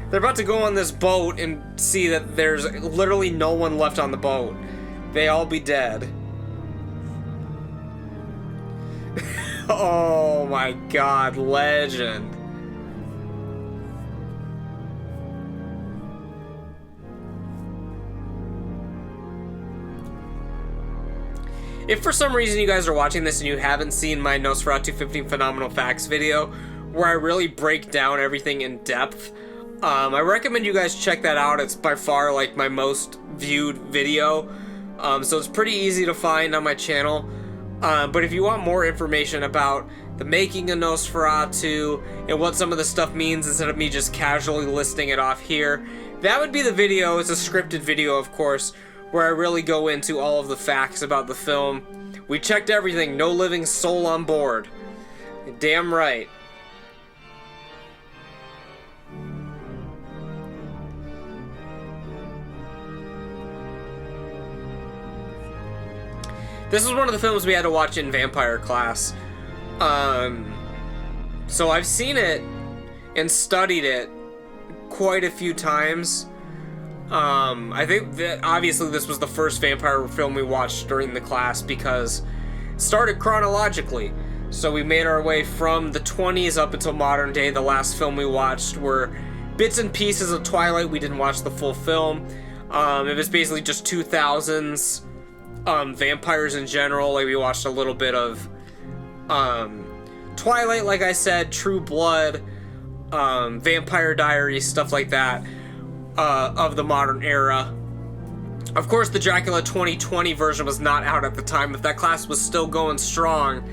They're about to go on this boat and see that there's literally no one left on the boat. They all be dead. Oh my god, legend. If for some reason you guys are watching this and you haven't seen my Nosferatu 15 Phenomenal Facts video, where I really break down everything in depth, I recommend you guys check that out. It's by far like my most viewed video, so it's pretty easy to find on my channel. But if you want more information about the making of Nosferatu and what some of the stuff means instead of me just casually listing it off here, that would be the video. It's a scripted video, of course, where I really go into all of the facts about the film. We checked everything, no living soul on board. Damn right. This is one of the films we had to watch in vampire class. So I've seen it and studied it quite a few times. I think that obviously this was the first vampire film we watched during the class because it started chronologically. So we made our way from the 20s up until modern day. The last film we watched were bits and pieces of Twilight. We didn't watch the full film. It was basically just 2000s vampires in general. Like we watched a little bit of Twilight, like I said, True Blood, Vampire Diaries, stuff like that. Of the modern era. Of course, the Dracula 2020 version was not out at the time, but that class was still going strong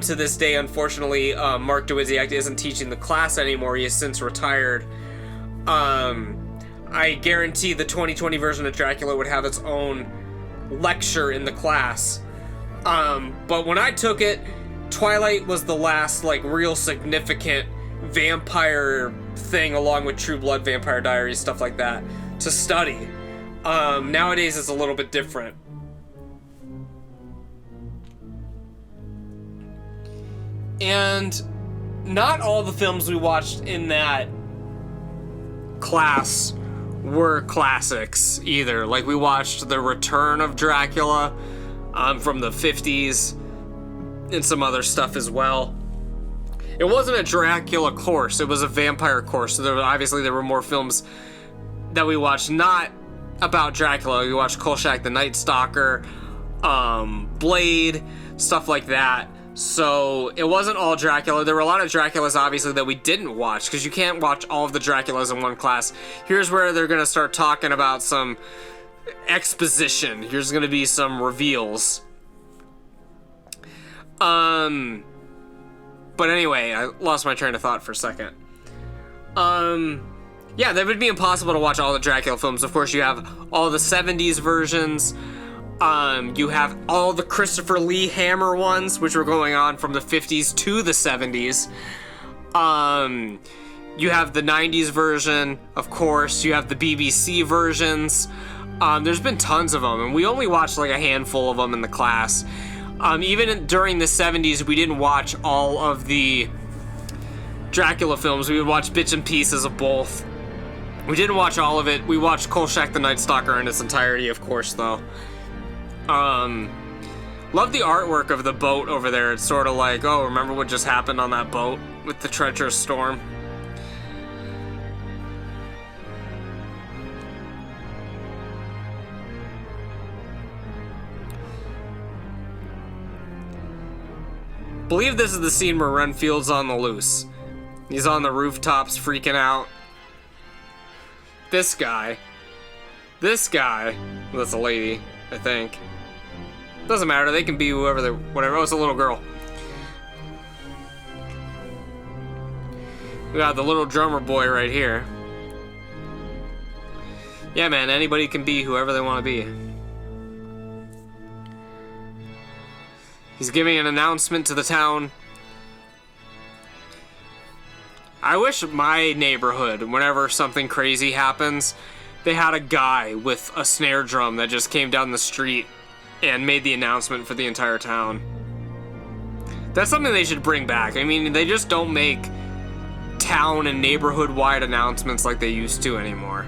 to this day. Unfortunately, Mark Dowiziak isn't teaching the class anymore. He has since retired. I guarantee the 2020 version of Dracula would have its own lecture in the class. But when I took it, Twilight was the last, like, real significant vampire thing, along with True Blood, Vampire Diaries, stuff like that, to study. Nowadays it's a little bit different. And not all the films we watched in that class were classics either. Like we watched The Return of Dracula from the 50s and some other stuff as well. It wasn't a Dracula course, it was a vampire course, so obviously there were more films that we watched not about Dracula. We watched Kolchak the Night Stalker, Blade, stuff like that. So it wasn't all Dracula. There were a lot of Draculas, obviously, that we didn't watch, because you can't watch all of the Draculas in one class. Here's where they're going to start talking about some exposition. Here's going to be some reveals. But anyway, I lost my train of thought for a second. Yeah, that would be impossible to watch all the Dracula films. Of course, you have all the 70s versions. You have all the Christopher Lee Hammer ones, which were going on from the 50s to the 70s. You have the 90s version, of course. You have the BBC versions. There's been tons of them, and we only watched like a handful of them in the class. Even during the 70s, we didn't watch all of the Dracula films. We would watch bits and pieces of both. We didn't watch all of it. We watched Kolchak the Night Stalker in its entirety, of course, though. Love the artwork of the boat over there. It's sort of like, oh, remember what just happened on that boat with the treacherous storm? I believe this is the scene where Renfield's on the loose. He's on the rooftops freaking out. This guy. Well, that's a lady, I think. Doesn't matter, they can be whoever they're, whatever. Oh, it's a little girl. We got the little drummer boy right here. Yeah, man, anybody can be whoever they want to be. He's giving an announcement to the town. I wish my neighborhood, whenever something crazy happens, they had a guy with a snare drum that just came down the street and made the announcement for the entire town. That's something they should bring back. I mean, they just don't make town and neighborhood-wide announcements like they used to anymore.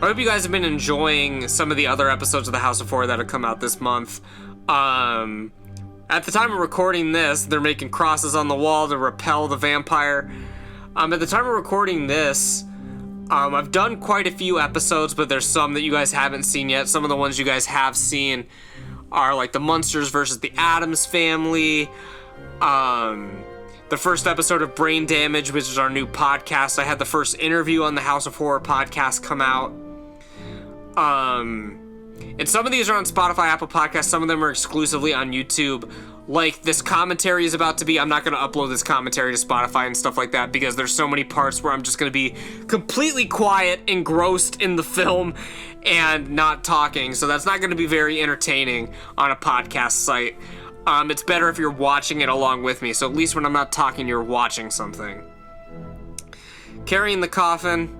I hope you guys have been enjoying some of the other episodes of the House of Horror that have come out this month. At the time of recording this, they're making crosses on the wall to repel the vampire. At the time of recording this, I've done quite a few episodes, but there's some that you guys haven't seen yet. Some of the ones you guys have seen are like the Munsters versus the Addams Family, the first episode of Brain Damage, which is our new podcast. I had the first interview on the House of Horror podcast come out. And some of these are on Spotify, Apple Podcasts. Some of them are exclusively on YouTube. Like this commentary is about to be, I'm not going to upload this commentary to Spotify and stuff like that because there's so many parts where I'm just going to be completely quiet, engrossed in the film, and not talking. So that's not going to be very entertaining on a podcast site. It's better if you're watching it along with me. So at least when I'm not talking, you're watching something. Carrying the coffin.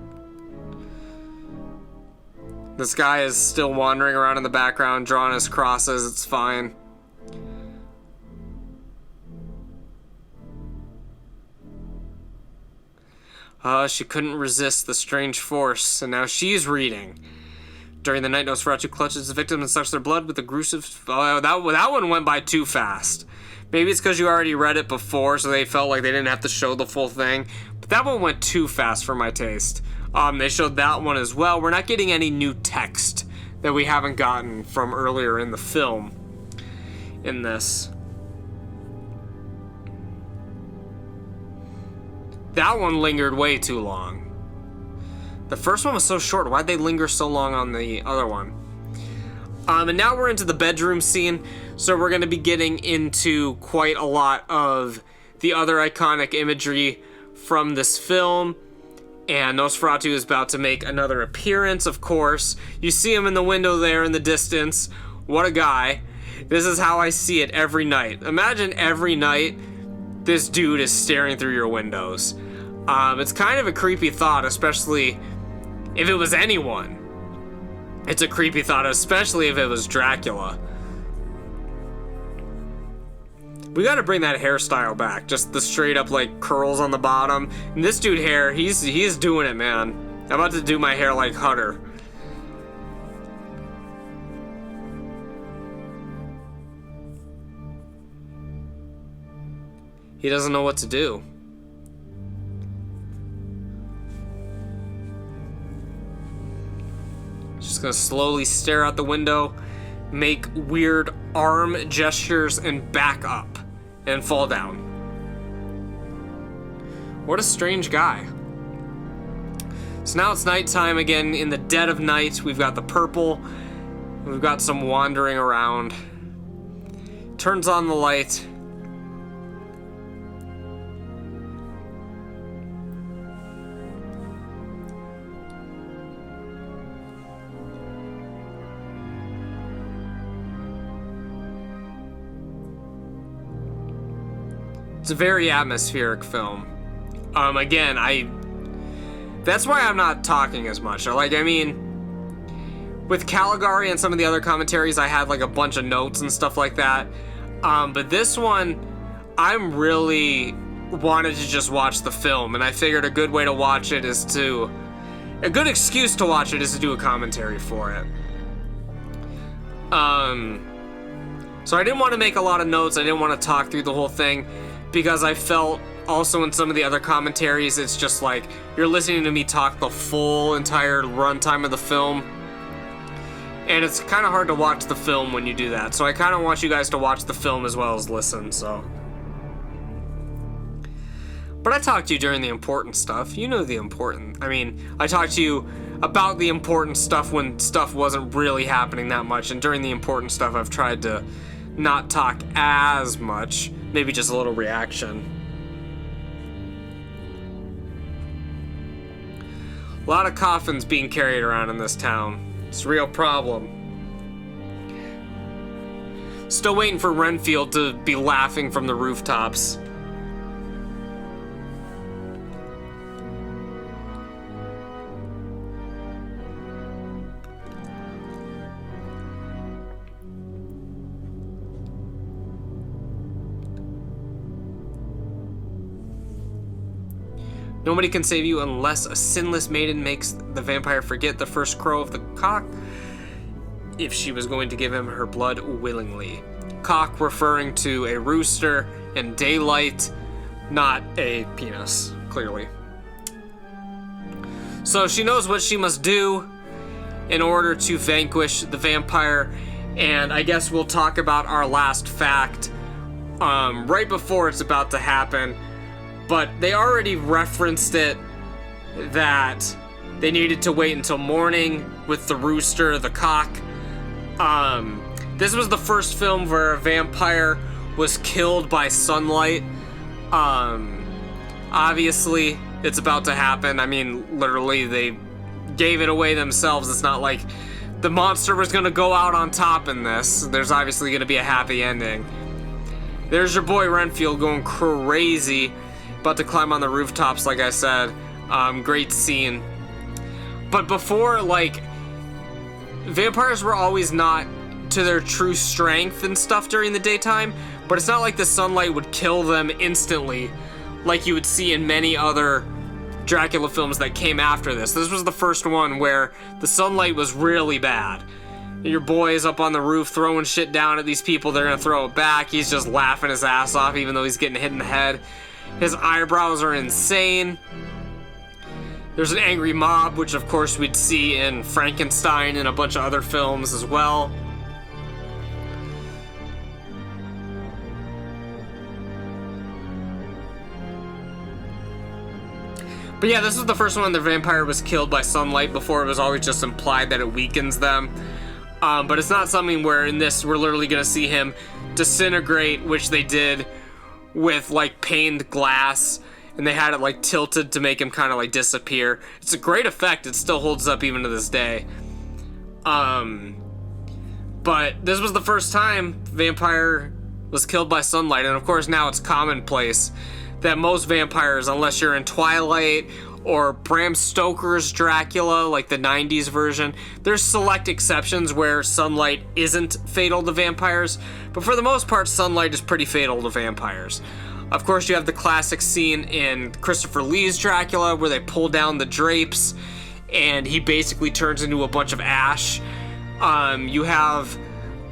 This guy is still wandering around in the background, drawing his crosses. It's fine. She couldn't resist the strange force, and now she's reading. During the night, Nosferatu clutches the victim and sucks their blood with a gruesome... Oh, that one went by too fast. Maybe it's because you already read it before, so they felt like they didn't have to show the full thing. But that one went too fast for my taste. They showed that one as well. We're not getting any new text that we haven't gotten from earlier in the film in this. That one lingered way too long. The first one was so short. Why'd they linger so long on the other one? And now we're into the bedroom scene. So we're going to be getting into quite a lot of the other iconic imagery from this film. And Nosferatu is about to make another appearance, of course. You see him in the window there in the distance. What a guy. This is how I see it every night. Imagine every night this dude is staring through your windows. It's kind of a creepy thought, especially if it was anyone. It's a creepy thought, especially if it was Dracula. We gotta bring that hairstyle back. Just the straight up like curls on the bottom. And this dude hair, he's doing it, man. I'm about to do my hair like Hutter. He doesn't know what to do. Just gonna slowly stare out the window, make weird arm gestures, and back up. And fall down. What a strange guy. So now it's nighttime again. In the dead of night, we've got the purple. We've got some wandering around. Turns on the light. It's a very atmospheric film. Again, that's why I'm not talking as much. Like, I mean, with Caligari and some of the other commentaries, I had like a bunch of notes and stuff like that. But this one, I'm really wanted to just watch the film, and I figured a good way to watch it is to, a good excuse to watch it is to do a commentary for it. So I didn't want to make a lot of notes. I didn't want to talk through the whole thing, because I felt also in some of the other commentaries, it's just like you're listening to me talk the full entire runtime of the film. And it's kind of hard to watch the film when you do that. So I kind of want you guys to watch the film as well as listen, so. But I talked to you during the important stuff. You know the important. I mean, I talked to you about the important stuff when stuff wasn't really happening that much. And during the important stuff, I've tried to not talk as much. Maybe just a little reaction. A lot of coffins being carried around in this town. It's a real problem. Still waiting for Renfield to be laughing from the rooftops. Nobody can save you unless a sinless maiden makes the vampire forget the first crow of the cock if she was going to give him her blood willingly. Cock referring to a rooster, and daylight, not a penis, clearly. So she knows what she must do in order to vanquish the vampire, and I guess we'll talk about our last fact right before it's about to happen, but they already referenced it that they needed to wait until morning with the rooster, the cock. This was the first film where a vampire was killed by sunlight. Obviously, it's about to happen. I mean, literally, they gave it away themselves. It's not like the monster was gonna go out on top in this. There's obviously gonna be a happy ending. There's your boy Renfield going crazy, about to climb on the rooftops, like I said. Great scene. But before, like, vampires were always not to their true strength and stuff during the daytime, but it's not like the sunlight would kill them instantly like you would see in many other Dracula films that came after this. This was the first one where the sunlight was really bad. Your boy is up on the roof throwing shit down at these people. They're gonna throw it back. He's just laughing his ass off even though he's getting hit in the head. His eyebrows are insane. There's an angry mob, which of course we'd see in Frankenstein and a bunch of other films as well. But yeah, this is the first one the vampire was killed by sunlight. Before, it was always just implied that it weakens them. But it's not something where in this we're literally going to see him disintegrate, which they did with like paned glass. And they had it like tilted to make him kind of like disappear. It's a great effect. It still holds up even to this day. But this was the first time vampire was killed by sunlight. And of course now it's commonplace that most vampires, unless you're in Twilight or Bram Stoker's Dracula, like the 90s version, there's select exceptions where sunlight isn't fatal to vampires, but for the most part, sunlight is pretty fatal to vampires. Of course, you have the classic scene in Christopher Lee's Dracula where they pull down the drapes and he basically turns into a bunch of ash. You have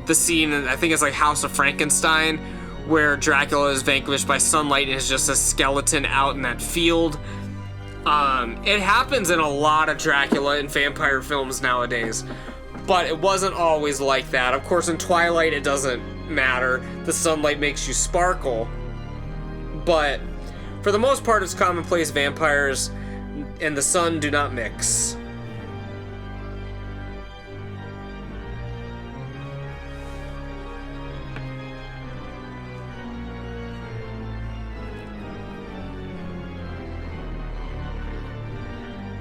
the scene, I think it's like House of Frankenstein, where Dracula is vanquished by sunlight and is just a skeleton out in that field. It happens in a lot of Dracula and vampire films nowadays, but it wasn't always like that. Of course, in Twilight, it doesn't matter. The sunlight makes you sparkle. But for the most part, it's commonplace vampires and the sun do not mix.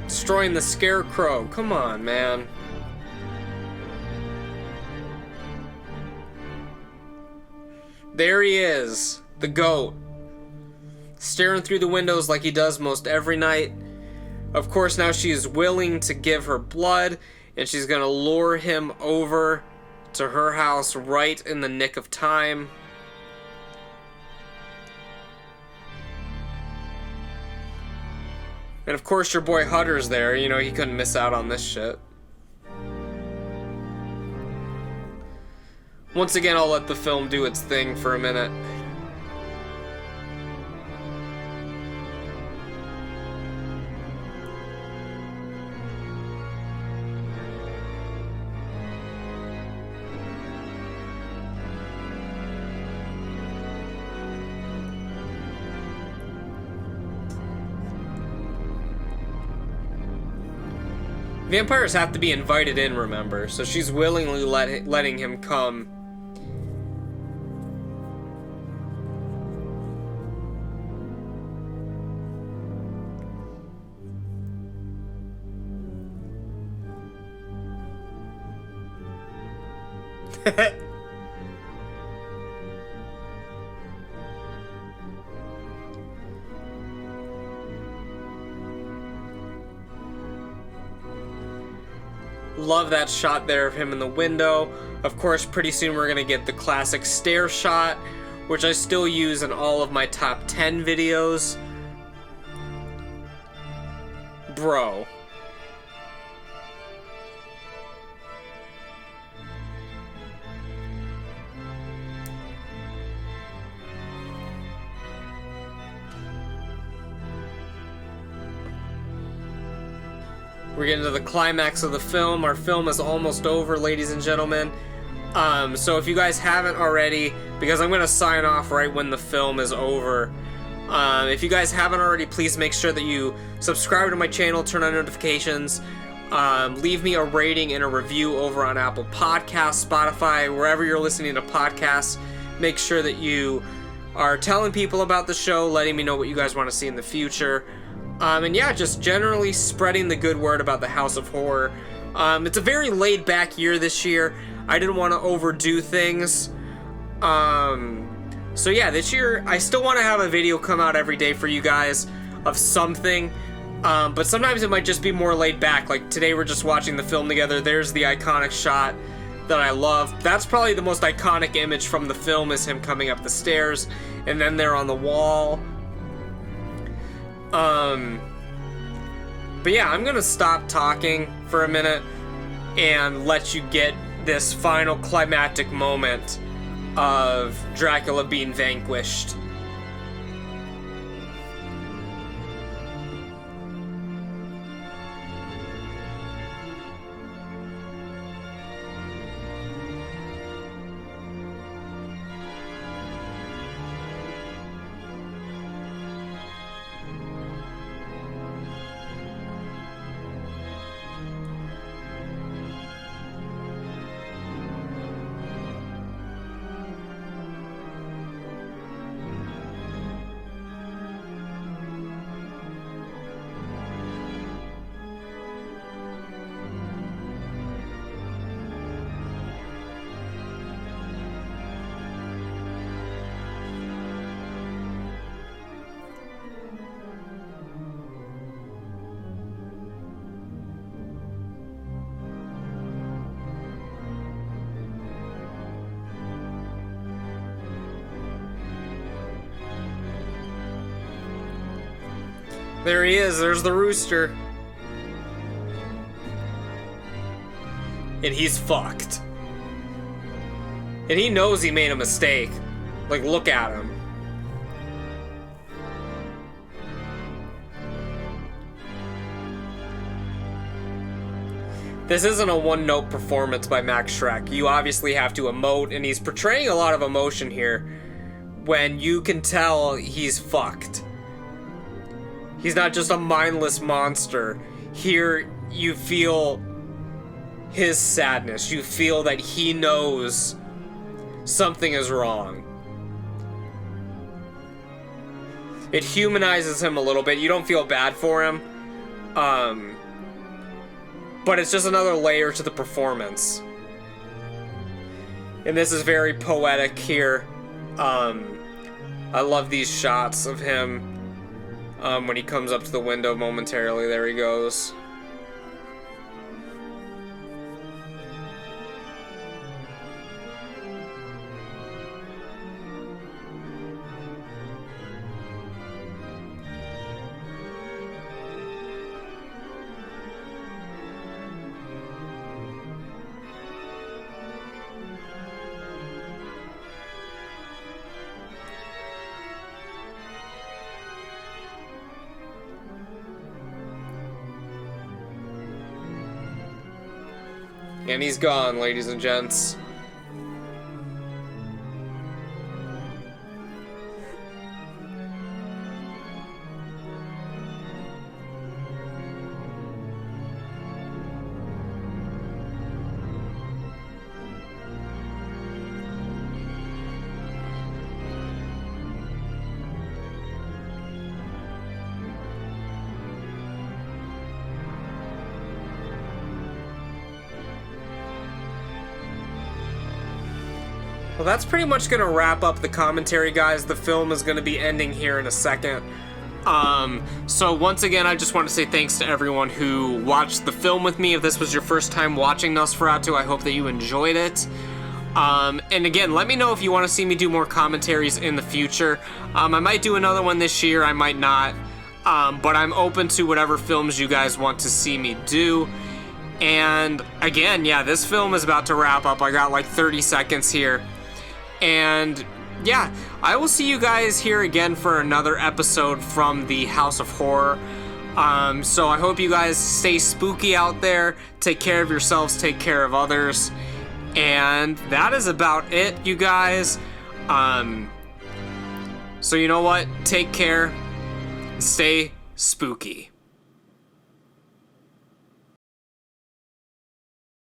Destroying the scarecrow. Come on, man. There he is, the goat. Staring through the windows like he does most every night. Of course, now she is willing to give her blood, and she's gonna lure him over to her house right in the nick of time. And of course your boy Hutter's there, you know, he couldn't miss out on this shit. Once again, I'll let the film do its thing for a minute. Vampires have to be invited in, remember, so she's willingly letting him come. Love that shot there of him in the window. Of course, pretty soon we're gonna get the classic stair shot, which I still use in all of my top 10 videos. bro. We're getting to the climax of the film. Our film is almost over, ladies and gentlemen. So if you guys haven't already, because I'm going to sign off right when the film is over. If you guys haven't already, please make sure that you subscribe to my channel, turn on notifications, leave me a rating and a review over on Apple Podcasts, Spotify, wherever you're listening to podcasts. Make sure that you are telling people about the show, letting me know what you guys want to see in the future. And yeah, just generally spreading the good word about the House of Horror. It's a very laid-back year this year. I didn't want to overdo things. So yeah, this year, I still want to have a video come out every day for you guys of something. But sometimes it might just be more laid back. Like today we're just watching the film together. There's the iconic shot that I love. That's probably the most iconic image from the film, is him coming up the stairs. And then they're on the wall. But yeah, I'm gonna stop talking for a minute and let you get this final climactic moment of Dracula being vanquished. There he is, there's the rooster. And he's fucked. And he knows he made a mistake. Like, look at him. This isn't a one-note performance by Max Schreck. You obviously have to emote, and he's portraying a lot of emotion here when you can tell he's fucked. He's not just a mindless monster. Here, you feel his sadness. You feel that he knows something is wrong. It humanizes him a little bit. You don't feel bad for him. But it's just another layer to the performance. And this is very poetic here. I love these shots of him. When he comes up to the window momentarily, there he goes. And he's gone, ladies and gents. Well, that's pretty much going to wrap up the commentary, guys. The film is going to be ending here in a second. So once again, I just want to say thanks to everyone who watched the film with me. If this was your first time watching Nosferatu, I hope that you enjoyed it. And again, let me know if you want to see me do more commentaries in the future. I might do another one this year, I might not. but I'm open to whatever films you guys want to see me do. And again, yeah, this film is about to wrap up. I got like 30 seconds here. And yeah, I will see you guys here again for another episode from the House of Horror. So I hope you guys stay spooky out there. Take care of yourselves, take care of others. And that is about it, you guys. So you know what? Take care. Stay spooky.